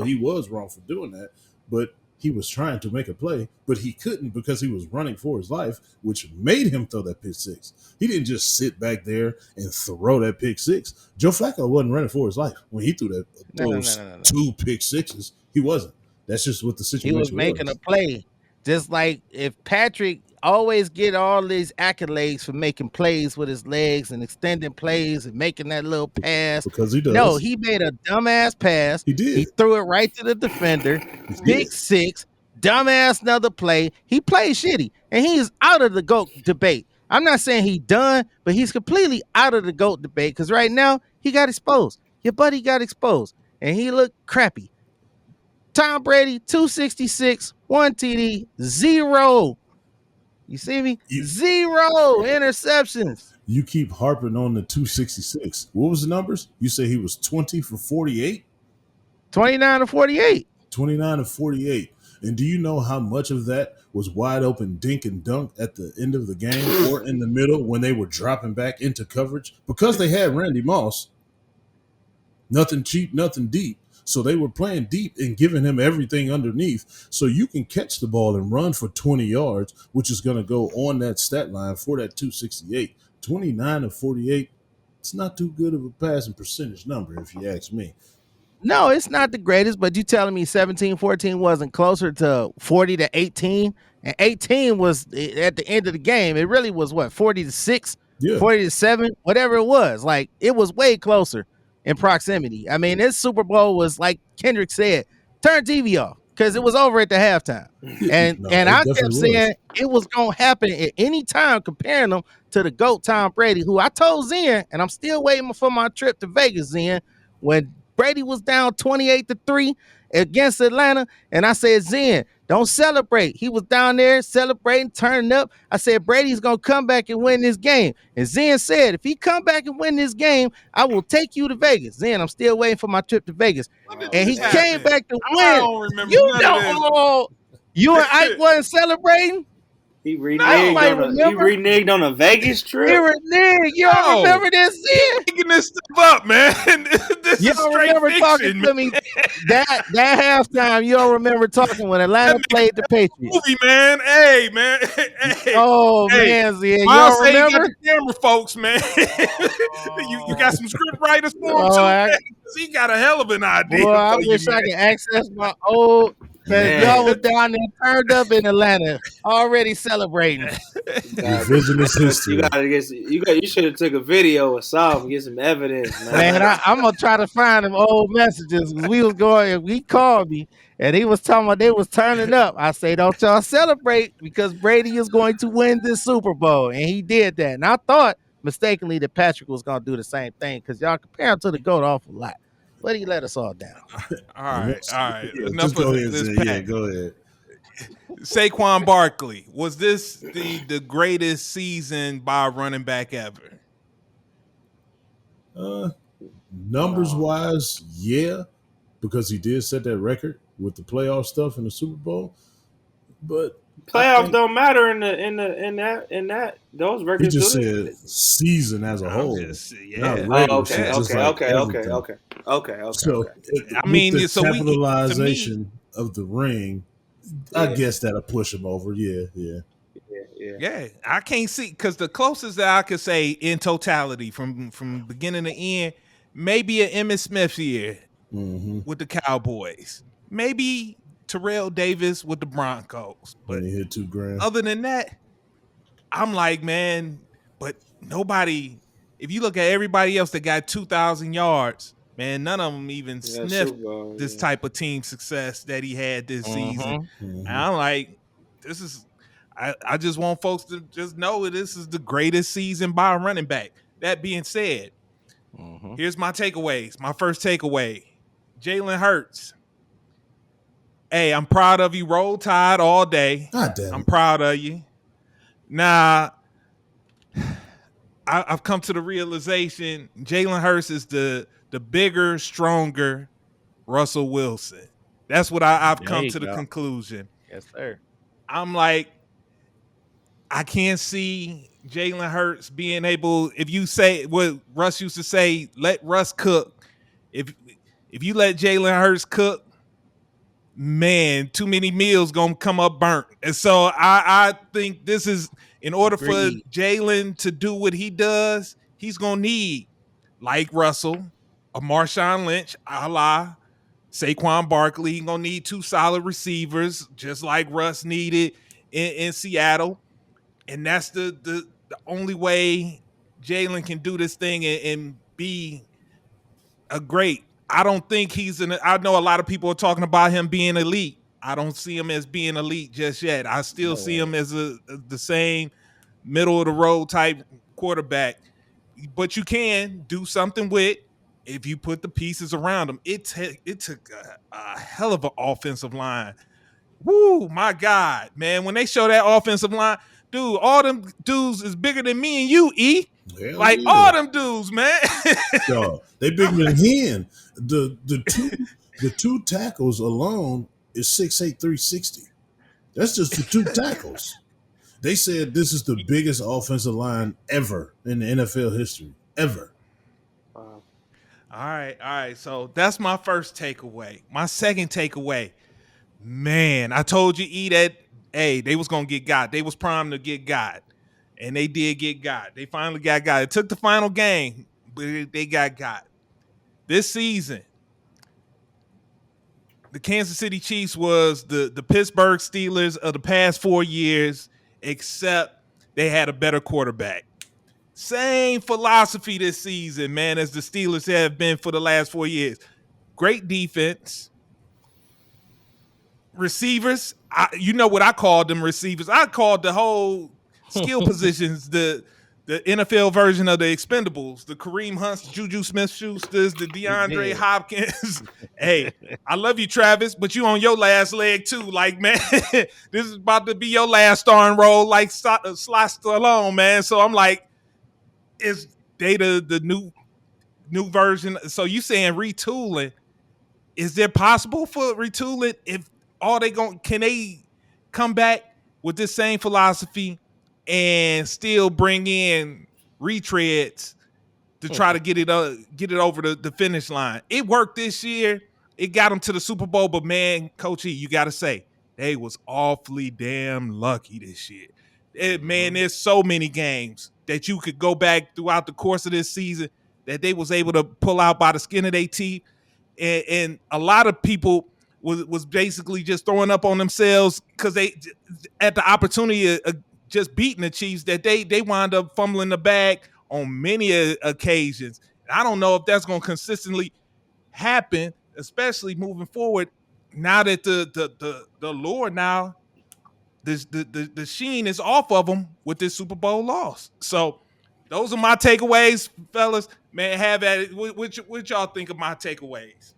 he was wrong for doing that, but he was trying to make a play, but he couldn't because he was running for his life, which made him throw that pick six. He didn't just sit back there and throw that pick six. Joe Flacco wasn't running for his life when he threw those No. 2 pick sixes. He wasn't. That's just what the He was situation making a was. play. Just like if Patrick always get all these accolades for making plays with his legs and extending plays and making that little pass. Because he No, does. he made a dumbass pass. He did. He threw it right to the defender. He did. Pick six. Dumbass another play. He played shitty. And he is out of the GOAT debate. I'm not saying he done, but he's completely out of the GOAT debate because right now he got exposed. Your buddy got exposed. And he looked crappy. Tom Brady, 266, 1 TD, 0. You see me? 0 interceptions. You keep harping on the 266. What was the numbers? You say he was 20 for 48? 29 to 48. 29 to 48. And do you know how much of that was wide open dink and dunk at the end of the game or in the middle when they were dropping back into coverage? Because they had Randy Moss, nothing cheap, nothing deep. So they were playing deep and giving him everything underneath. So you can catch the ball and run for 20 yards, which is going to go on that stat line for that 268. 29 of 48. It's not too good of a passing percentage number, if you ask me. No, it's not the greatest, but you telling me 17-14 wasn't closer to 40-18? And 18 was at the end of the game. It really was what, 40-6, Yeah. 40-7, whatever it was. Like, it was way closer in proximity. I mean, this Super Bowl was, like Kendrick said, turn TV off because it was over at the halftime. And No, and it I kept definitely saying it was gonna happen at any time, comparing them to the GOAT Tom Brady, who I told Zen, and I'm still waiting for my trip to Vegas, Zen, when Brady was down 28-3 against Atlanta, and I said, Zen, don't celebrate. He was down there celebrating, turning up. I said, Brady's gonna come back and win this game. And Zen said, if he come back and win this game, I will take you to Vegas. Zen, I'm still waiting for my trip to Vegas. And he came back to I win. don't remember You none of this. know, you and Ike wasn't celebrating. He Nobody reneged on a Vegas He trip. reneged. You don't No. remember this? Zen? Making this stuff up, man. This You is don't straight remember fiction, talking man. to me that halftime. You don't remember talking when Atlanta played the Patriots. Movie, man. Hey, man. Hey. Oh Hey, man, Zen, you Myles don't say you got remember? the camera, folks, man. you got some script writers for him Oh, too, I- man. He got a hell of an idea. Boy, I for you, wish I man. could access my old. Cause Man. y'all was down there turned up in Atlanta, already celebrating. Revisionist history. You should have took a video or something, get some evidence, man. Man, I'm gonna try to find them old messages. We was going, he called me and he was talking about they was turning up. I say, don't y'all celebrate because Brady is going to win this Super Bowl, and he did that. And I thought mistakenly that Patrick was gonna do the same thing because y'all compare him to the GOAT awful lot, but he let us all down. All right. Yeah, Enough just go of ahead, this. Zay. Pat. Yeah, go ahead. Saquon Barkley, was this the greatest season by a running back ever? Numbers wise, yeah, because he did set that record with the playoff stuff in the Super Bowl. But Playoffs don't matter in that those he records. just do said season as a whole, not they? regular Okay, season. just like everything. Okay. So, I mean, with the so we- to me- capitalization of the ring, I guess that'll push him over. Yeah. Yeah, I can't see because the closest that I could say in totality from beginning to end, maybe an Emmitt Smith year Mm-hmm. with the Cowboys, maybe Terrell Davis with the Broncos, but When he hit $2,000. other than that, I'm like, man, but nobody. If you look at everybody else that got 2,000 yards, man, none of them even sniffed this type of team success that he had this season. Mm-hmm. And I'm like, this is. I just want folks to just know that this is the greatest season by a running back. That being said, here's my takeaways. My first takeaway: Jalen Hurts. Hey, I'm proud of you. Roll Tide all day. God damn it. I'm proud of you. Now, I've come to the realization Jalen Hurts is the bigger, stronger Russell Wilson. That's what I've come to the conclusion. Yes, sir. I'm like, I can't see Jalen Hurts being able, if you say what Russ used to say, let Russ cook. If you let Jalen Hurts cook, man, too many meals gonna come up burnt. And so I think this is, in order for Jalen to do what he does, he's gonna need, like Russell, a Marshawn Lynch, a la Saquon Barkley. He's gonna need two solid receivers, just like Russ needed in Seattle. And that's the only way Jalen can do this thing and be a great. I don't think I know a lot of people are talking about him being elite. I don't see him as being elite just yet. I still see him as the same middle of the road type quarterback. But you can do something with if you put the pieces around him. It took a hell of an offensive line. Woo, my God, man. When they show that offensive line, dude, all them dudes is bigger than me and you, E. Hell like yeah. all them dudes, man. Yo, they bigger than him. The two tackles alone is 6'8", 360. That's just for 2 tackles. They said this is the biggest offensive line ever in the NFL history. Ever. Wow. All right. So that's my first takeaway. My second takeaway, man, I told you, E, that hey, they was gonna get God. They was primed to get God, and they did get God. They finally got God. It took the final game, but they got God. This season, the Kansas City Chiefs was the Pittsburgh Steelers of the past 4 years, except they had a better quarterback. Same philosophy this season, man, as the Steelers have been for the last 4 years. Great defense. Receivers, you know what I called them receivers. I called the whole skill positions the NFL version of the Expendables, the Kareem Hunts, Juju Smith-Schusters, the DeAndre Hopkins. Hey, I love you, Travis, but you on your last leg too. Like, man, this is about to be your last starring role, like Sly Stallone, man. So I'm like, is they the new version? So you saying retooling? Is there possible for retooling if all can they come back with this same philosophy and still bring in retreads to try to get it over the finish line? It worked this year. It got them to the Super Bowl, but man, Coach E, you got to say they was awfully damn lucky this year. Man, there's so many games that you could go back throughout the course of this season that they was able to pull out by the skin of their teeth, and a lot of people was basically just throwing up on themselves because they at the opportunity of just beating the Chiefs that they wound up fumbling the bag on many occasions. I don't know if that's going to consistently happen, especially moving forward. Now that the Lord now the sheen is off of them with this Super Bowl loss. So those are my takeaways, fellas. Man, have at it. What y'all think of my takeaways?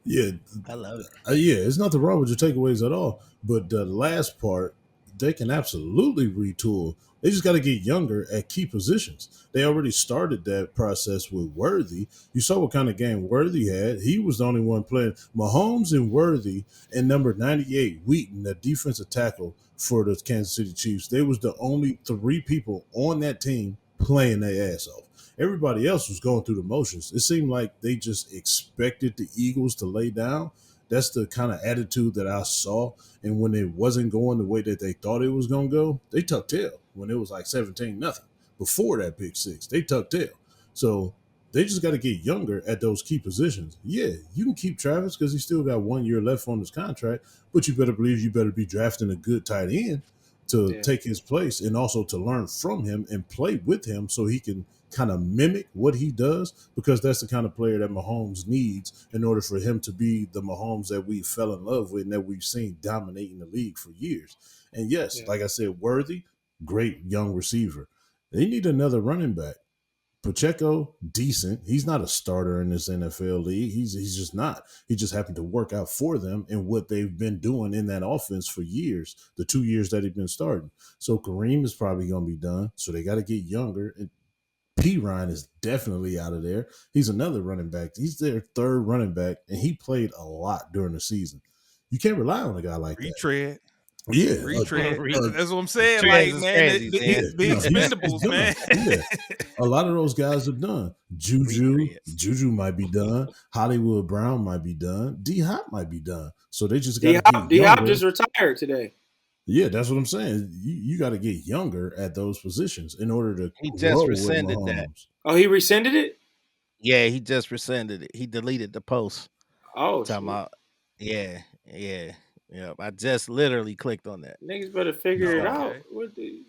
Yeah, I love it. yeah, there's nothing wrong with your takeaways at all. But the last part, they can absolutely retool. They just got to get younger at key positions. They already started that process with Worthy. You saw what kind of game Worthy had. He was the only one playing. Mahomes and Worthy and number 98, Wheaton, the defensive tackle for the Kansas City Chiefs. They was the only 3 people on that team playing their ass off. Everybody else was going through the motions. It seemed like they just expected the Eagles to lay down. That's the kind of attitude that I saw. And when it wasn't going the way that they thought it was going to go, they tucked tail when it was like 17-0. Before that pick six, they tucked tail. So they just got to get younger at those key positions. Yeah, you can keep Travis because he still got 1 year left on his contract, but you better believe you better be drafting a good tight end to take his place and also to learn from him and play with him so he can kind of mimic what he does, because that's the kind of player that Mahomes needs in order for him to be the Mahomes that we fell in love with and that we've seen dominating the league for years. And yes, like I said, Worthy, great young receiver. They need another running back. Pacheco, decent. He's not a starter in this NFL league. He's just not. He just happened to work out for them and what they've been doing in that offense for years, the 2 years that he's been starting. So Kareem is probably going to be done. So they got to get younger. And P. Ryan is definitely out of there. He's another running back. He's their 3rd running back, and he played a lot during the season. You can't rely on a guy like Retread. that. Yeah, retread. That's what I'm saying. Trez Like, is man, crazy, the man. Expendables, man. Yeah. A lot of those guys are done. Juju might be done. Hollywood Brown might be done. D-Hop might be done. So they just got to get younger. D-Hop just retired today. Yeah, that's what I'm saying. You got to get younger at those positions in order to He just rescinded that. Oh, he rescinded it? Yeah, he just rescinded it. He deleted the post. Oh, talking about, yeah. I just literally clicked on that. Niggas better figure it out.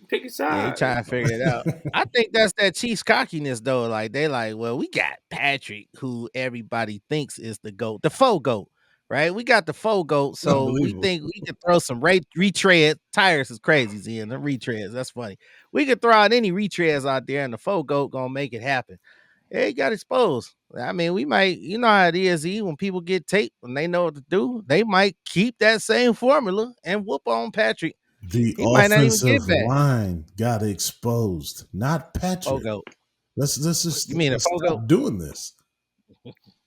Pick a side. Yeah, he trying to figure it out. I think that's that Chiefs cockiness though. Like they like, well, we got Patrick, who everybody thinks is the GOAT, the faux GOAT, right? We got the faux GOAT, so we think we could throw some retread. Tires is crazy, Zian. The retreads, that's funny. We could throw out any retreads out there, and the faux GOAT gonna make it happen. Yeah, he got exposed. I mean, we might, you know how it is, when people get taped and they know what to do, they might keep that same formula and whoop on Patrick. The offensive line got exposed, not Patrick. Fogo. Let's just stop doing this.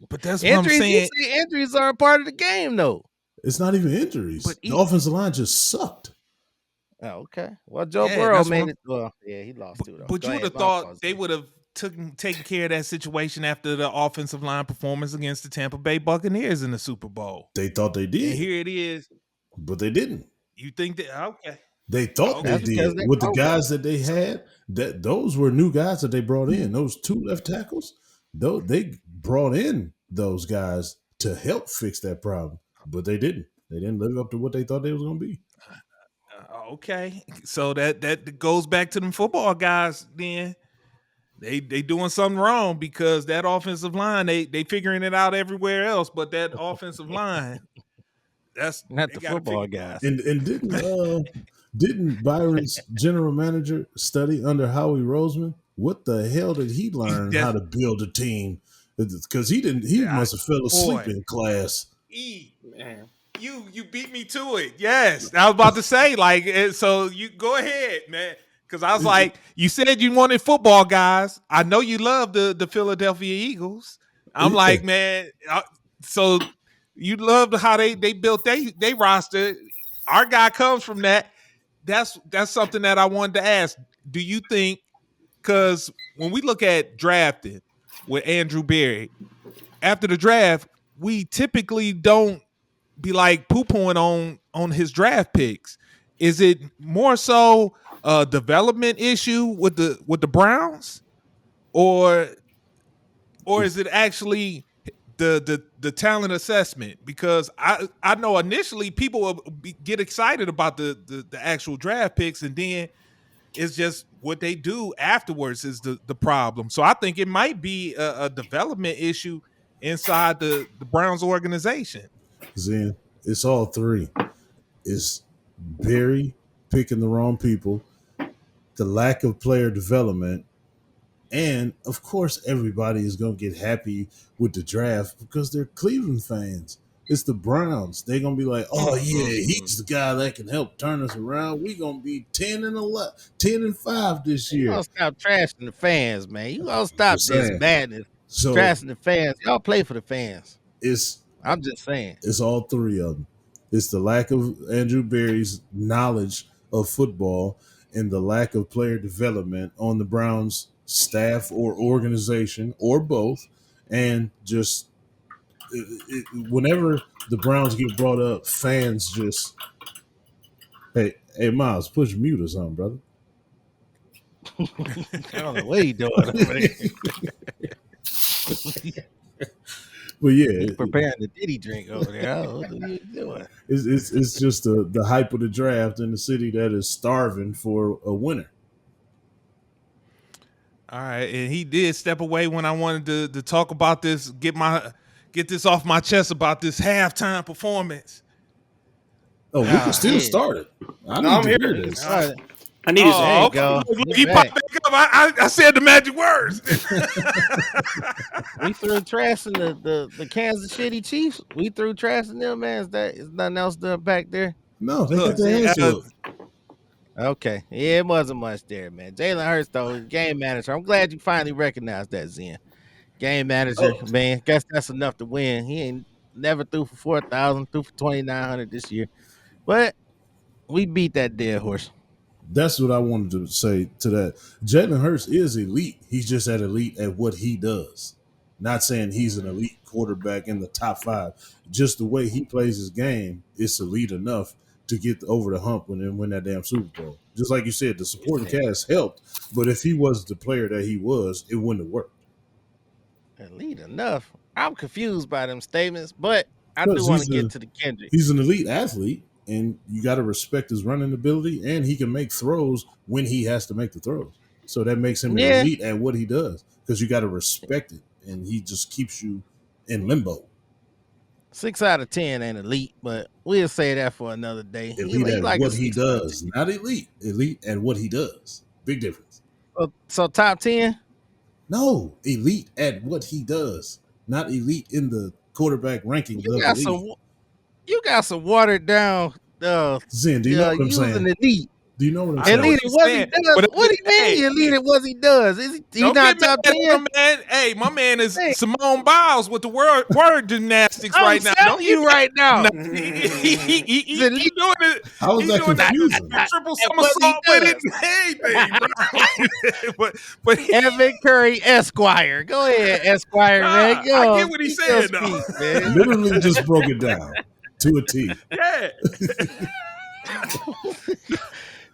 But that's what I'm saying. Injuries are a part of the game, though. It's not even injuries. But The offensive line just sucked. Oh, okay. Well, Joe yeah, Burrow that's what made I'm. it. Well, yeah, he lost too though. But Go you would ahead. have My thought fault. they would have taken care of that situation after the offensive line performance against the Tampa Bay Buccaneers in the Super Bowl. They thought they And did, here it is. but they didn't. You think that okay? They thought they That's Okay. because did they with the coach. guys that they had. That those were new guys that they brought in. Those two left tackles, though they brought in those guys to help fix that problem, but they didn't. They didn't live up to what they thought they was going to be. Okay. So that goes back to them football guys. Then they doing something wrong because that offensive line they figuring it out everywhere else, but that offensive line Not they the got to figure. football guys. And didn't Byron's general manager study under Howie Roseman? What the hell did he learn how to build a team? Because he didn't. He must have fell asleep boy. in class. Man. You beat me to it. Yes, I was about to say like so. You go ahead, man. Because I was like, you said you wanted football guys. I know you love the Philadelphia Eagles. I'm Yeah. like, man. So you loved how they built they roster. Our guy comes from that. That's something that I wanted to ask. Do you think? Because when we look at drafting with Andrew Berry, after the draft, we typically don't be like poo-pooing on his draft picks. Is it more so a development issue with the Browns, or is it actually the talent assessment? Because I know initially people will get excited about the actual draft picks, and then it's just what they do afterwards is the problem. So I think it might be a development issue inside the Browns organization. Zen, it's all three. It's Barry picking the wrong people, the lack of player development, and of course, everybody is going to get happy with the draft because they're Cleveland fans. It's the Browns. They're going to be like, oh, yeah, he's the guy that can help turn us around. We're going to be 10-5 this You year. gonna stop trashing the fans, man. You gonna stop Just this saying. madness. So Trashing the fans. Y'all play for the fans. it's I'm just saying. It's all three of them. It's the lack of Andrew Berry's knowledge of football and the lack of player development on the Browns staff or organization or both. And just whenever the Browns get brought up, fans just, hey, Myles, push mute or something, brother. I don't know what he doing over there. But yeah, He's preparing the Diddy drink over there. Oh, what are you doing? it's just the hype of the draft in the city that is starving for a winner. All right, and he did step away when I wanted to talk about this, get this off my chest about this halftime performance. Oh, we can still start it. I need I'm to here. hear this. All right. I need his There you Okay. go. Look, You he back. popped back up. I said the magic words. We threw trash in the Kansas City Chiefs. We threw trash in them, man. Is nothing else done back there? No, they Look, got their hands whooped. Okay. Yeah, it wasn't much there, man. Jalen Hurts, though, game manager. I'm glad you finally recognized that, Zen. Game manager, man. Guess that's enough to win. He ain't never threw for 4,000, threw for 2,900 this year. But we beat that dead horse. That's what I wanted to say to that. Jalen Hurts is elite. He's just at elite at what he does. Not saying he's an elite quarterback in the top 5. Just the way he plays his game, it's elite enough to get over the hump and then win that damn Super Bowl. Just like you said, the supporting cast helped, but if he was the player that he was, it wouldn't have worked. Elite enough. I'm confused by them statements, but I do want to get to the Kendrick. He's an elite athlete, and you got to respect his running ability, and he can make throws when he has to make the throws. So that makes him an elite at what he does because you got to respect it, and he just keeps you in limbo. 6 out of 10 ain't elite, but we'll say that for another day. Elite at what he does, not elite. Elite at what he does. Big difference. So top 10? No, elite at what he does, not elite in the quarterback rankings of the league. You got some watered down. Zen, do you know what I'm saying? Elite. Do you know what I'm I know saying? what Elite you're it was he saying, does. but What do you mean? hey, Elite it was he does. Is he don't not get mad top at 10? him, man. Hey, my man is Hey, Simone Biles with the word gymnastics I'm right now. telling Don't get you right mad now. at him. Is Elite He doing it. How is He that doing that confusing? triple and what he somersault with it. does. Hey, bro. but Evan Curry Esquire. Go ahead, Esquire, man. nah, I Go get on. what he's Speak your saying though. speech, man. Literally just broke it down to a T. Yeah.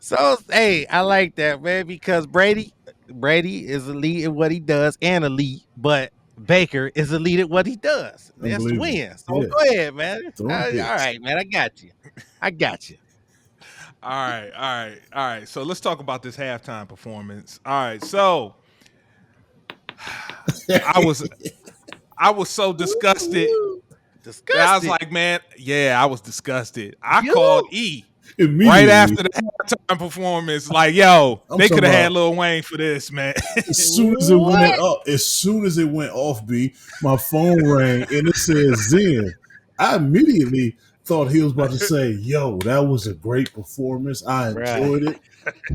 So hey, I like that, man, because Brady is elite at what he does and elite, but Baker is elite at what he does. That's the Unbelievable. win. So Yeah. go ahead, man. Throwing All picks. right, man. I got you. I got you. All right. So let's talk about this halftime performance. All right, so I was so disgusted that I was Disgusted. like, man, yeah, I was disgusted. I called You? E right Immediately, after the halftime performance, like, yo, I'm they talking could have had about Lil Wayne for this, man. as soon as it went What? up, as soon as it went off, B, my phone rang and it said Zen. I immediately thought he was about to say, "Yo, that was a great performance. I Right. enjoyed it."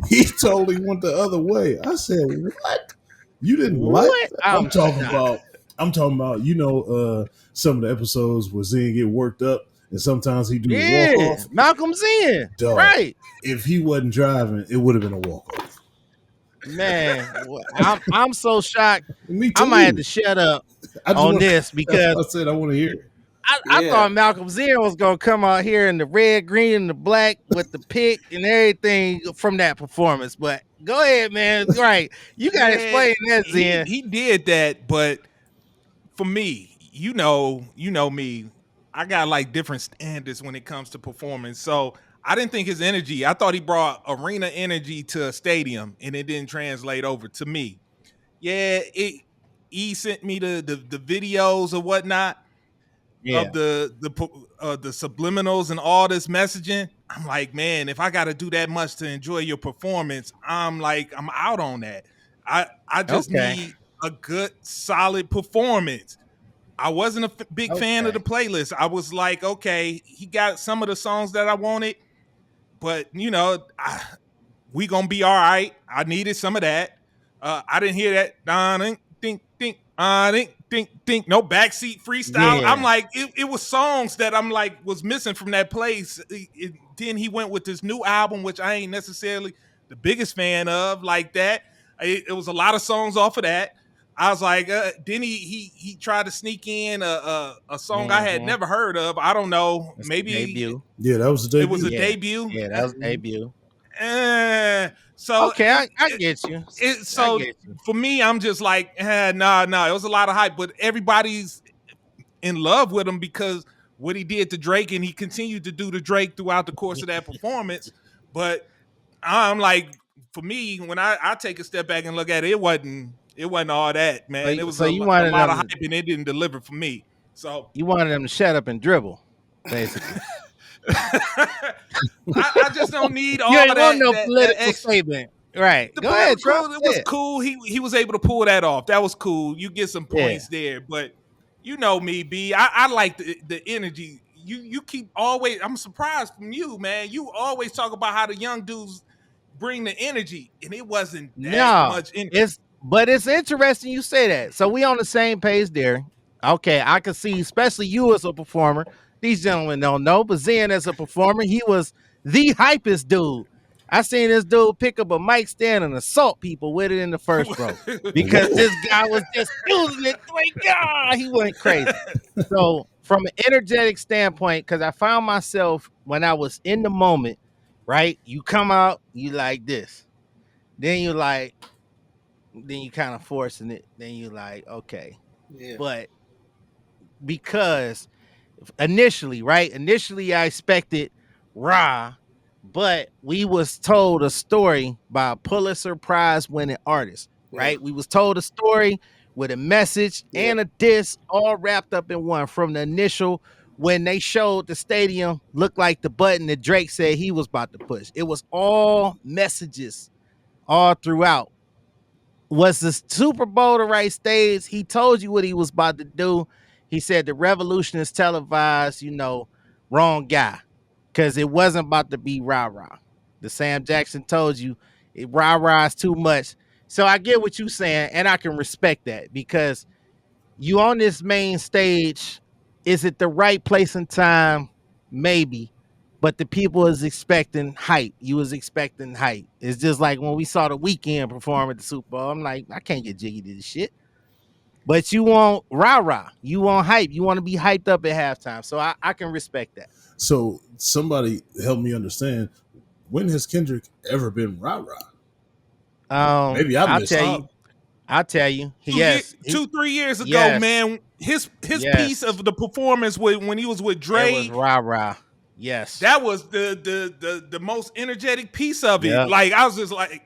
He totally went the other way. I said, "What? You didn't like What? that?" I'm shocked. I'm talking about, some of the episodes where Zen get worked up and sometimes he do the walk Yeah. off. Malcolm's in. Dog. Right. If he wasn't driving, it would have been a walk off. Man, I'm so shocked. Me I might have too. to shut up I just on want. this That's because why I said I want to hear it. I Yeah. thought Malcolm Zero was gonna come out here in the red, green, and the black with the pick and everything from that performance. But go ahead, man. Right, you gotta Man, explain that, he Zen. he did that, but for me, you know me, I got like different standards when it comes to performance. So I didn't think his energy. I thought he brought arena energy to a stadium, and it didn't translate over to me. Yeah, it. He sent me the videos or whatnot Yeah. of the subliminals and all this messaging. I'm like, man, if I got to do that much to enjoy your performance, I'm like, I'm out on that. I just Okay. need a good, solid performance. I wasn't a big fan of the Okay. playlist. I was like, okay, he got some of the songs that I wanted, but we gonna be all right. I needed some of that. I didn't hear that. Think. No backseat freestyle. I'm Yeah. like, it was songs that I'm like was missing from that place. Then he went with this new album, which I ain't necessarily the biggest fan of, like that. It was a lot of songs off of that. I was like, then he tried to sneak in a song I had Mm-hmm. never heard of. I don't know. That's the Maybe debut. Yeah, that was the it was a debut. Yeah. debut. Yeah, that was debut. So Okay, I get you. I so get you. for me, I'm just like, nah. It was a lot of hype, but everybody's in love with him because what he did to Drake, and he continued to do to Drake throughout the course of that performance. But I'm like, for me, when I take a step back and look at it, it wasn't all that, man. It was So a you a wanted lot of them hype, and it didn't deliver for me. So to shut up and dribble, basically. I just don't need You all ain't want no that political extra. statement. Right. The Go ahead, Trump. political, it Say was it. cool. He was able to pull that off. That was cool. You get some Yeah. points there, but you know me, B. I like the energy. You keep always. I'm surprised from you, man. You always talk about how the young dudes bring the energy, and it wasn't that No, much. In but it's interesting you say that. So we on the same page there. Okay, I can see, especially you as a performer. These gentlemen don't know, but Zen as a performer, he was the hypest dude. I seen this dude pick up a mic stand and assault people with it in the first row because Whoa. this guy was just using it. Like, God, he went crazy. So from an energetic standpoint, because I found myself when I was in the moment, right? You come out, you like this. Then you like, then you kind of forcing it. Then you like, okay. Yeah. But because initially, right? Initially I expected Ra, but we was told a story by a Pulitzer Prize winning artist, Yeah. right? We was told a story with a message Yeah. and a diss all wrapped up in one from the initial when they showed the stadium looked like the button that Drake said he was about to push. It was all messages all throughout. Was the Super Bowl the right stage? He told you what he was about to do. He said the revolution is televised, wrong guy. Because it wasn't about to be rah-rah. The Sam Jackson told you it rah-rahs too much. So I get what you're saying, and I can respect that because you on this main stage. Is it the right place and time? Maybe. But the people is expecting hype. You was expecting hype. It's just like when we saw the Weeknd perform at the Super Bowl. I'm like, I can't get jiggy to this shit. But you want rah-rah. You want hype. You want to be hyped up at halftime. So I can respect that. So somebody help me understand, when has Kendrick ever been rah rah? Maybe I I'll missed tell it. Uh, you. I'll tell you. Yes. 2-3 years ago, Yes. man, his piece Yes. of the performance when he was with It was Dre, rah-rah. Yes. that was the most energetic piece of it. Yep. Like, I was just like,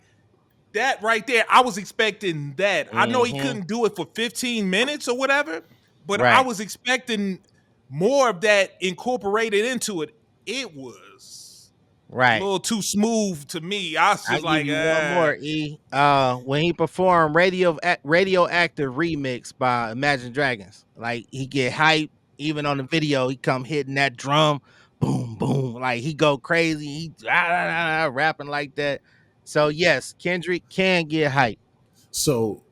that right there, I was expecting that. I know he Mm-hmm. couldn't do it for 15 minutes or whatever, but I Right. was expecting more of that incorporated into it. It was a Right. little too smooth to me. I was I just give like, you one more, E. When he performed Radioactive Remix by Imagine Dragons. Like he get hype, even on the video, he come hitting that drum, boom, boom. Like he go crazy, he rapping like that. So yes, Kendrick can get hype. So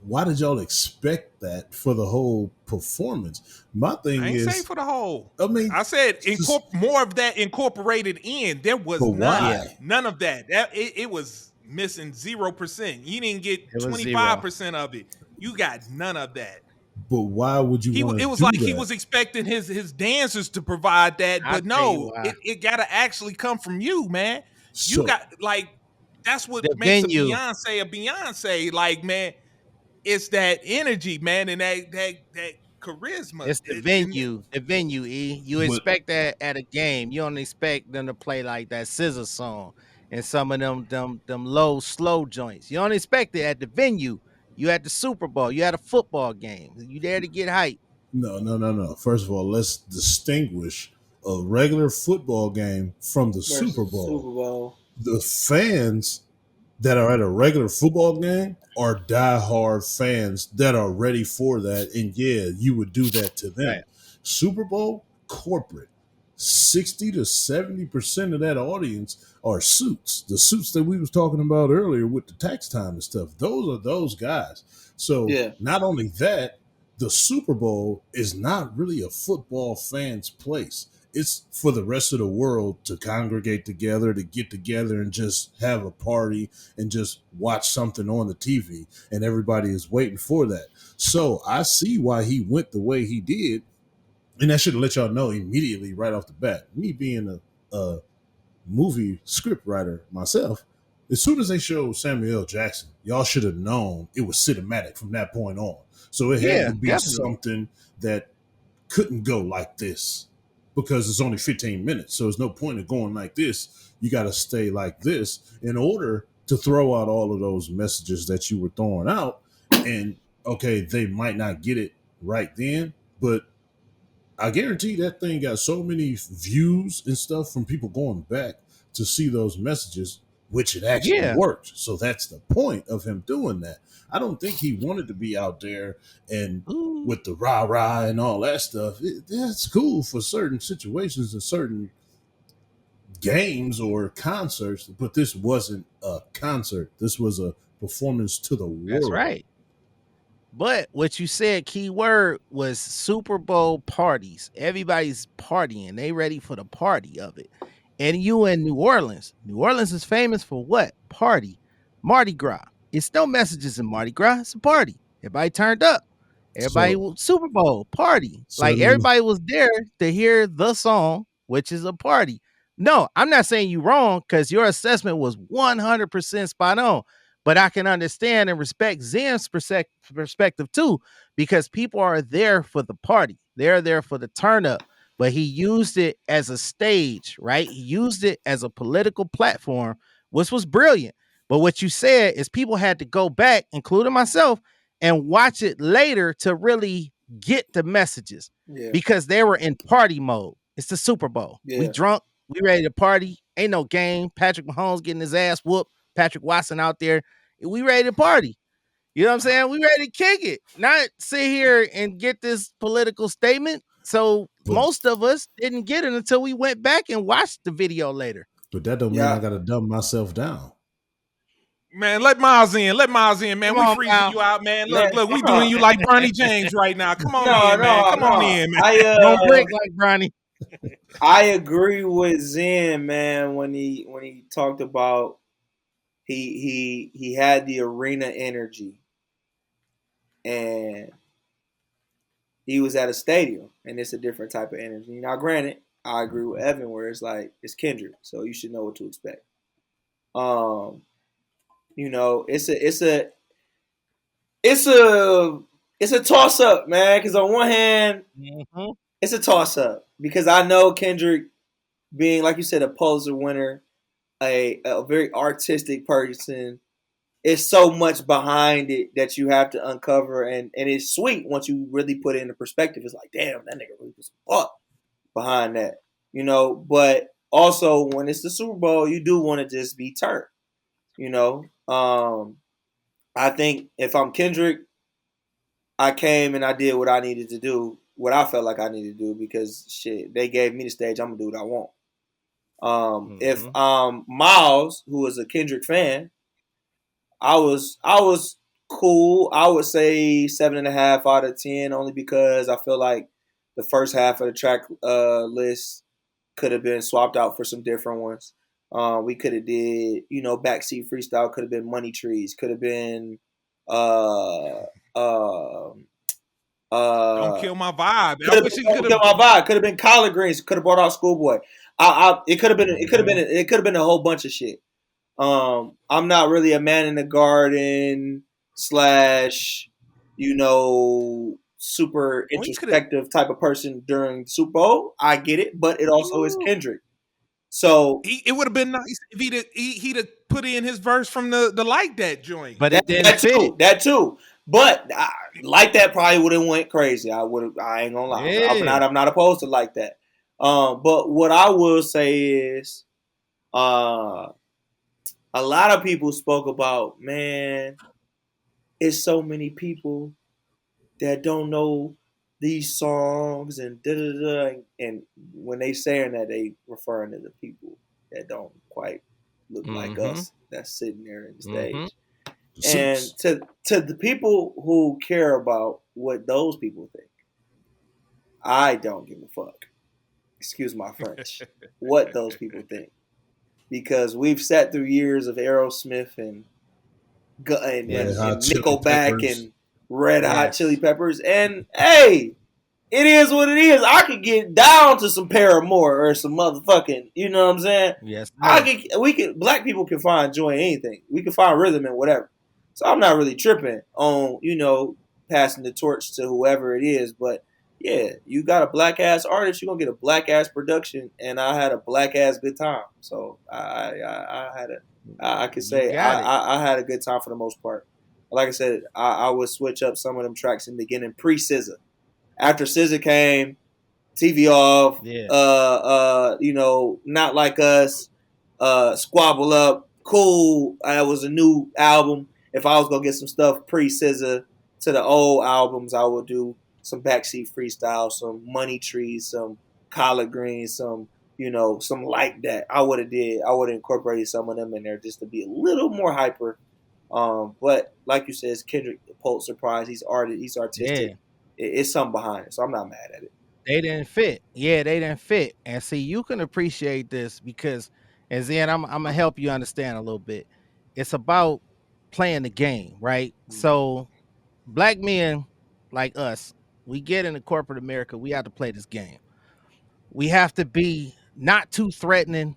why did y'all expect that for the whole performance? My I thing ain't saying is, for the whole. I mean, I said just, more of that incorporated in. There but was Yeah, why? none of that. It was missing 0%. You didn't it get was 0. 25% of it. You got none of that. But why would you want It to was do like he that? was expecting his dancers to provide that, I'll but tell you no, why. it gotta actually come from you, man. You So got like that's what The makes venue, a Beyonce. Like, man, it's that energy, man, and that charisma. it's the venue, the venue, E. You but expect that at a game. You don't expect them to play like that scissor song and some of them low, slow joints. You don't expect it at the venue. You at the Super Bowl, you at a football game. You there to get hype. no, no, no, no. First of all, let's distinguish a regular football game from the Super versus Bowl. Super Bowl. The fans that are at a regular football game are diehard fans that are ready for that. And yeah, you would do that to Right. them. Super Bowl, corporate. 60 to 70% of that audience are suits. The suits that we was talking about earlier with the tax time and stuff. Those are those guys. So Yeah, not only that, the Super Bowl is not really a football fan's place. It's for the rest of the world to congregate together, to get together and just have a party and just watch something on the TV. And everybody is waiting for that. So I see why he went the way he did. And I should have let y'all know immediately right off the bat. Me being a movie script writer myself, as soon as they showed Samuel L. Jackson, y'all should have known it was cinematic from that point on. So it had Yeah, to be definitely. something that couldn't go like this because it's only 15 minutes. So there's no point in going like this. You got to stay like this in order to throw out all of those messages that you were throwing out. And okay, they might not get it right then, but I guarantee that thing got so many views and stuff from people going back to see those messages, which it actually Yeah. worked. So that's the point of him doing that. I don't think he wanted to be out there and Ooh. with the rah rah and all that stuff. That's cool for certain situations and certain games or concerts, but this wasn't a concert. This was a performance to the That's world. right. But what you said, key word, was Super Bowl parties. Everybody's partying. They ready for the party of it. And you in New Orleans. New Orleans is famous for what? Party. Mardi Gras. It's no messages in Mardi Gras. It's a party. Everybody turned up. Everybody So, Super Bowl party. so Like that means everybody was there to hear the song, which is a party. No, I'm not saying you wrong because your assessment was 100% spot on. But I can understand and respect Zen's perspective too, because people are there for the party. They're there for the turn up. But he used it as a stage, right? He used it as a political platform, which was brilliant. But what you said is people had to go back, including myself, and watch it later to really get the messages yeah, because they were in party mode. It's the Super Bowl. We yeah, drunk, we ready to party. Ain't no game. Patrick Mahomes getting his ass whooped. Patrick Watson out there. We ready to party. You know what I'm saying? We ready to kick it, not sit here and get this political statement. So but most of us didn't get it until we went back and watched the video later. But that don't mean I Yeah. gotta dumb myself down. Man, let Myles in. Let Myles in, man. Come We on, freezing Mal. you out, man. Man, Look, we doing no, you like Bernie James right now. Come on no, in, man. no, Come on no. in, man. Don't break like Bronny. I agree with Zen, man, when he talked about he had the arena energy and he was at a stadium and it's a different type of energy. Now granted, I agree with Evan where it's like it's Kendrick, so you should know what to expect. Um, it's a it's a toss up, man, because on one hand, Mm-hmm. it's a toss up because I know Kendrick being like you said a Pulitzer winner, a very artistic person. It's so much behind it that you have to uncover, and it's sweet once you really put it into perspective. It's like, damn, that nigga really was fuck behind that, But also, when it's the Super Bowl, you do want to just be turned, you know. I think if I'm Kendrick, I came and I did what I needed to do, what I felt like I needed to do, because shit, they gave me the stage. I'm gonna do what I want. If Mm-hmm. Myles, who is a Kendrick fan, I was cool. I would say 7.5 out of 10, only because I feel like the first half of the track list could have been swapped out for some different ones. We could have did, backseat freestyle. Could have been money trees. Could have been uh uh Don't uh kill my vibe. could I have wish he been could have. my vibe. Could have been collard greens. Could have brought out schoolboy. It could have been. It could have been. Mm-hmm. It could have been a whole bunch of shit. I'm not really a man in the garden slash, super Well, he could have. introspective type of person during the Super Bowl. I get it, but it also is Kendrick. So It would have been nice if he'd have put in his verse from the like that joint. But that it didn't that fit. too, that too. But like that probably would have went crazy. I would have. I ain't gonna lie. Yeah. I'm not opposed to like that. But what I will say is, a lot of people spoke about, man, it's so many people that don't know these songs and da da da. And when they saying that, they referring to the people that don't quite look like Mm-hmm. us that's sitting there in the Mm-hmm. stage. The And suits. to the people who care about what those people think, I don't give a fuck. Excuse my French. What those people think, because we've sat through years of Aerosmith Red Yes. Hot and Chili Nickelback Peppers. and Red Hot Chili Yes. Peppers, and hey, it is what it is. I could get down to some Paramore or some motherfucking, you know what I'm saying? Yes, sir. Black people can find joy in anything. We can find rhythm in whatever. So I'm not really tripping on, passing the torch to whoever it is. But yeah, you got a black ass artist, you're gonna get a black ass production, and I had a black ass good time. So I had a, I could You say got it. I had a good time for the most part. Like I said, I would switch up some of them tracks in the beginning pre-SZA. After SZA came, TV off, Yeah. Not Like Us, Squabble Up, Cool. It was a new album. If I was gonna get some stuff pre-SZA to the old albums, I would do some backseat freestyle, some money trees, some collard greens, some like that. I would have incorporated some of them in there just to be a little more hyper. But like you said, it's Kendrick Pulitzer Prize. He's artistic. Yeah. It's something behind it, so I'm not mad at it. They didn't fit. Yeah, they didn't fit. And see, you can appreciate this because, and then I'm gonna help you understand a little bit. It's about playing the game, right? So black men like us, we get into corporate America, we have to play this game. We have to be not too threatening,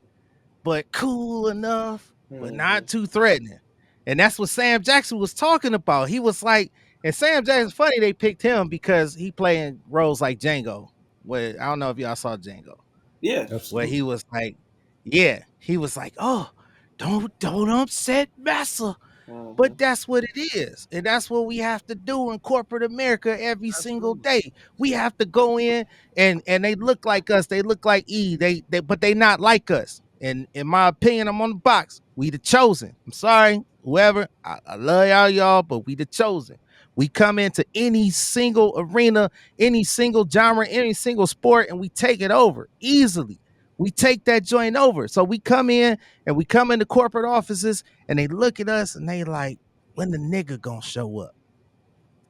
but cool enough, but Mm-hmm. not too threatening. And that's what Sam Jackson was talking about. He was like, and Sam Jackson's funny they picked him because he playing roles like Django. Where I don't know if y'all saw Django, Yeah. where Absolutely. he was like, yeah, he was like, oh, don't upset Massa. Mm-hmm. But that's what it is. And that's what we have to do in corporate America every single Absolutely. day. We have to go in and they look like us. They look like E. They but they not like us. And in my opinion, I'm on the box. We the chosen. I'm sorry, whoever. I love y'all, but we the chosen. We come into any single arena, any single genre, any single sport, and we take it over easily. We take that joint over. So we come in and we come into corporate offices and they look at us and they like, when the nigga gonna show up?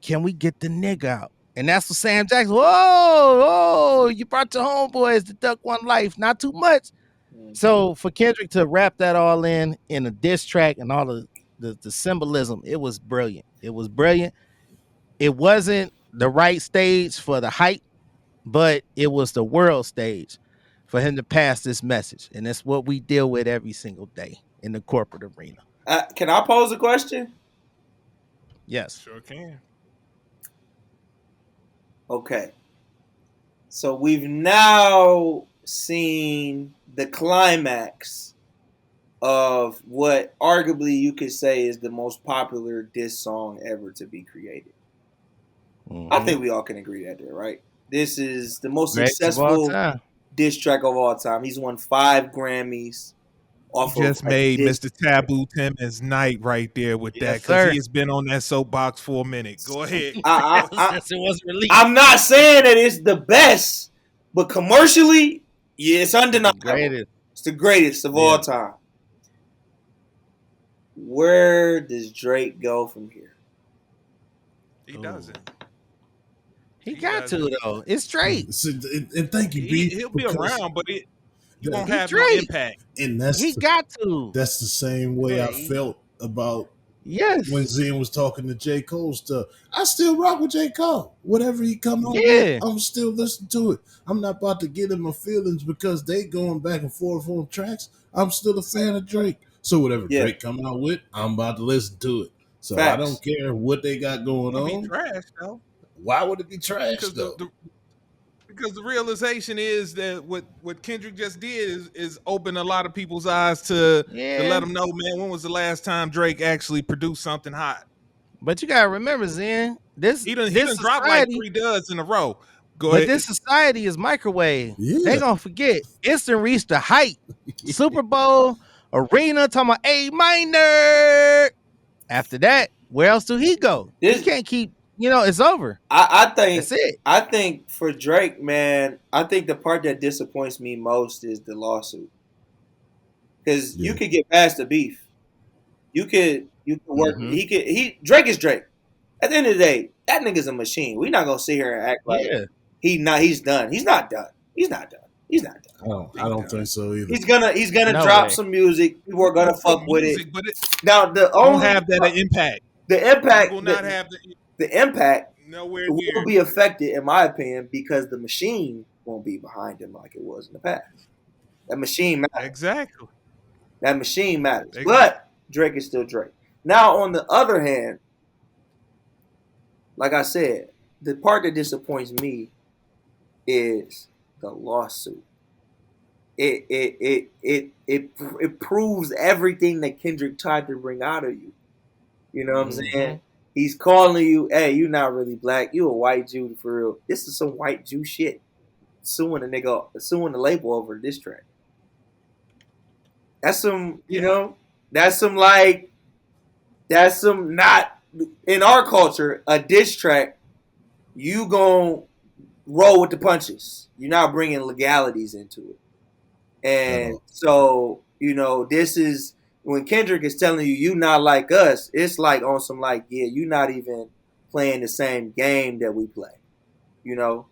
Can we get the nigga out? And that's what Sam Jackson. Whoa, you brought your homeboys to Duck One Life. Not too much. So for Kendrick to wrap that all in a diss track and all of the symbolism, it was brilliant. It was brilliant. It wasn't the right stage for the hype, but it was the world stage for him to pass this message. And that's what we deal with every single day in the corporate arena. Can I pose a question? Yes. Sure can. Okay. So we've now seen the climax of what arguably you could say is the most popular diss song ever to be created. Mm-hmm. I think we all can agree that there, right? This is the most Great successful diss track of all time. He's won 5 Grammys. He just made Mr. Taboo Timmons night right there with that, because he has been on that soapbox for a minute. Go ahead. It wasn't released. I'm not saying that it's the best, but commercially, yeah, it's undeniable. It's the greatest of all time. Where does Drake go from here? He doesn't. He got to, though. It's Drake. And thank you, B. He'll be around, but he won't have Drake. no impact. And that's got to. That's the same way I felt about when Zen was talking to J. Cole stuff. I still rock with J. Cole. Whatever he come out with, I'm still listening to it. I'm not about to get in my feelings because they going back and forth on tracks. I'm still a fan of Drake. So whatever Drake coming out with, I'm about to listen to it. So I don't care what they got going on. Trash, though. Why would it be trash, though? Because the realization is that what Kendrick just did is open a lot of people's eyes to let them know, man, when was the last time Drake actually produced something hot? But you gotta remember, Zen, he done dropped like 3 duds in a row. But this society is microwave. They gonna forget. Instant reached the height. Super Bowl, arena, talking about A minor. After that, where else do he go? He can't keep. It's over. I think that's it. I think for Drake, man, I think the part that disappoints me most is the lawsuit. Because you could get past the beef. You could work. Drake is Drake. At the end of the day, that nigga's a machine. We're not gonna sit here and act like he's done. He's not done. He's not done. I don't think so either. He's gonna drop some music. People are gonna fuck with it. But now don't have that impact. The impact will not have the impact nowhere will be affected, in my opinion, because the machine won't be behind him like it was in the past. That machine matters. Exactly. That machine matters. Exactly. But Drake is still Drake. Now, on the other hand, like I said, the part that disappoints me is the lawsuit. It proves everything that Kendrick tried to bring out of you. You know what I'm saying? He's calling you, hey, you not really black. You a white Jew for real. This is some white Jew shit. Suing the label over this track. That's some, that's some not, in our culture, a diss track, you gon' roll with the punches. You're not bringing legalities into it. And so, this is, when Kendrick is telling you not like us, it's like on some you're not even playing the same game that we play. You're not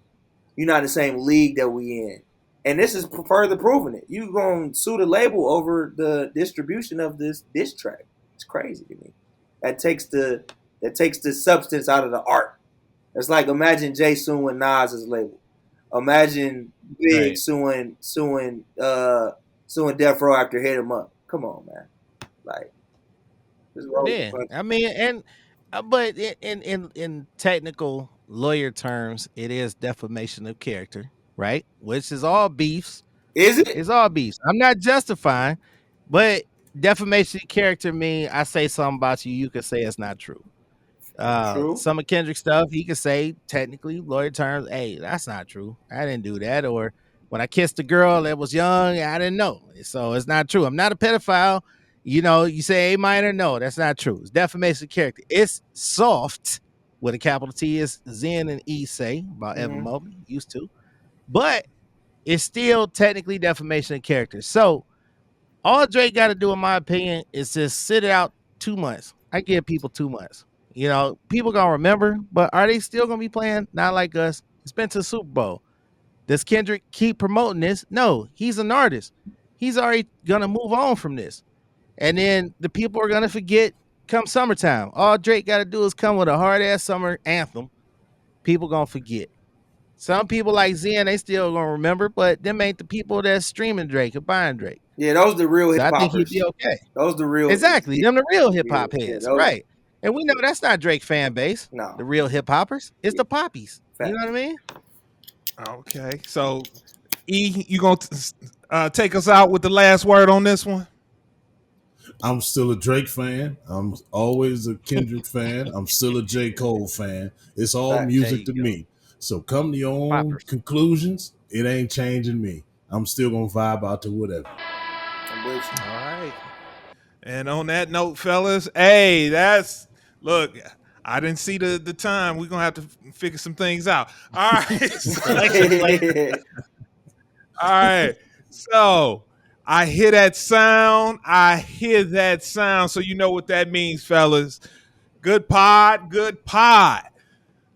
in the same league that we in. And this is further proving it. You gonna sue the label over the distribution of this track. It's crazy to me. That takes the substance out of the art. It's like, imagine Jay suing Nas's label. Imagine Big suing Death Row after Hit 'Em Up. Come on, man. I mean, but in technical lawyer terms, it is defamation of character, right? Which is all beefs. Is it? It's all beefs. I'm not justifying, but defamation of character mean I say something about you, you could say it's not true. Some of Kendrick stuff, he could say technically lawyer terms, hey, that's not true. I didn't do that. Or when I kissed a girl that was young, I didn't know. So it's not true. I'm not a pedophile. You say A minor. No, that's not true. It's defamation of character. It's soft with a capital T, as Zen and E say about Evan Mobley used to. But it's still technically defamation of character. So all Drake got to do, in my opinion, is just sit it out 2 months. I give people 2 months. People gonna remember, but are they still gonna be playing? Not like us. It's been to the Super Bowl. Does Kendrick keep promoting this? No, he's an artist. He's already gonna move on from this. And then the people are gonna forget come summertime. All Drake gotta do is come with a hard ass summer anthem. People gonna forget. Some people like Zen, they still gonna remember, but them ain't the people that's streaming Drake or buying Drake. Yeah, those the real So hip I think he'd hoppers. be okay. Those the real. Exactly. Them the real hip hop heads. those- Right. And we know that's not Drake fan base. No. The real hip hoppers. It's the poppies. Fact. You know what I mean? Okay, so E, you gonna take us out with the last word on this one? I'm still a Drake fan. I'm always a Kendrick fan. I'm still a J. Cole fan. It's all There music to you go. me. So come to your own Poppers. conclusions. It ain't changing me. I'm still gonna vibe out to whatever. I'm with you. All right. And on that note, fellas, hey, look, I didn't see the time. We're gonna have to figure some things out. All right. All right. So I hear that sound. So you know what that means, fellas. Good pod.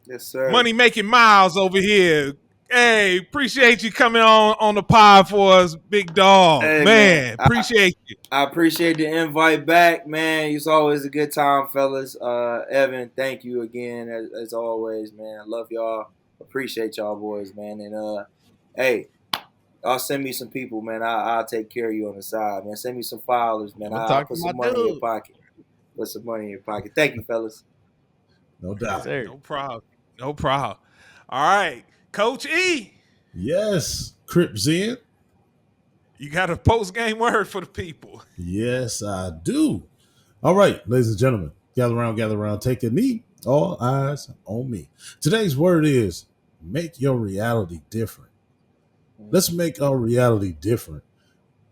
Yes, sir. Money making Myles over here. Hey, appreciate you coming on the pod for us, big dog. Hey, man, appreciate you. I appreciate the invite back, man. It's always a good time, fellas. Evan, thank you again, as always, man. I love y'all. Appreciate y'all boys, man. And hey, y'all send me some people, man. I'll take care of you on the side, man. Send me some followers, man. I'll put some money in your pocket. Put some money in your pocket. Thank you, fellas. No doubt. Sir. No problem. All right, Coach E. Yes, Crip Zen. You got a post-game word for the people. Yes, I do. All right, ladies and gentlemen, gather around, take a knee. All eyes on me. Today's word is make your reality different. Let's make our reality different.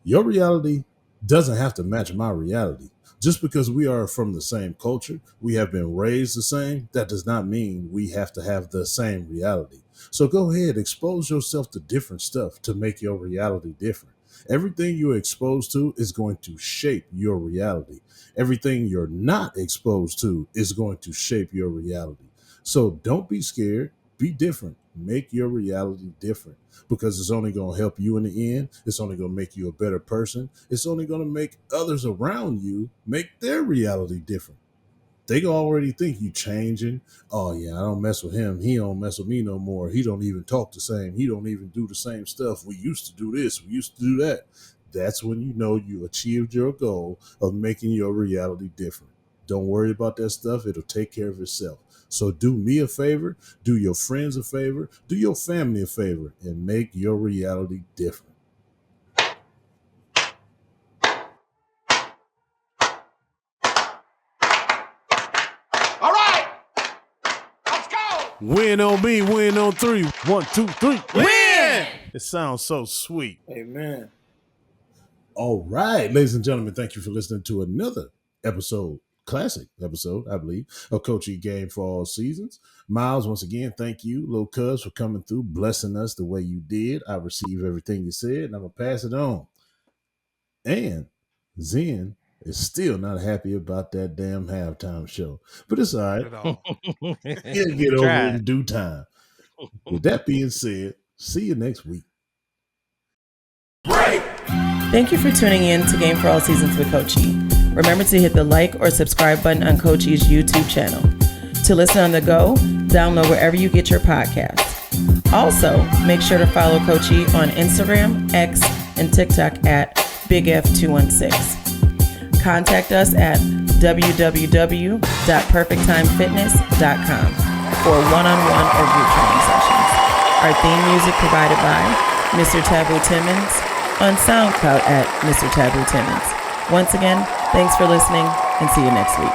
Your reality doesn't have to match my reality. Just because we are from the same culture, we have been raised the same, that does not mean we have to have the same reality. So go ahead, expose yourself to different stuff to make your reality different. Everything you're exposed to is going to shape your reality. Everything you're not exposed to is going to shape your reality. So don't be scared. Be different. Make your reality different, because it's only going to help you in the end. It's only going to make you a better person. It's only going to make others around you make their reality different. They already think you changing. Oh yeah, I don't mess with him. He don't mess with me no more. He don't even talk the same. He don't even do the same stuff. We used to do this. We used to do that. That's when you know you achieved your goal of making your reality different. Don't worry about that stuff. It'll take care of itself. So do me a favor, do your friends a favor, do your family a favor, and make your reality different. All right, let's go. Win on me, win on three. 1, 2, 3. Win! It sounds so sweet. Amen. All right, ladies and gentlemen, thank you for listening to another classic episode, I believe, of Coach E Game for All Seasons. Myles, once again, thank you, little cuz, for coming through, blessing us the way you did. I received everything you said, and I'm going to pass it on. And Zen is still not happy about that damn halftime show. But it's all right. At all. He'll get over it in due time. With that being said, see you next week. Thank you for tuning in to Game for All Seasons with Coach E. Remember to hit the like or subscribe button on Coach E's YouTube channel. To listen on the go, download wherever you get your podcasts. Also, make sure to follow Coach E on Instagram, X, and TikTok at BigF216. Contact us at www.perfecttimefitness.com for one-on-one or group training sessions. Our theme music provided by Mr. Taboo Timmons on SoundCloud at Mr. Taboo Timmons. Once again, thanks for listening, and see you next week.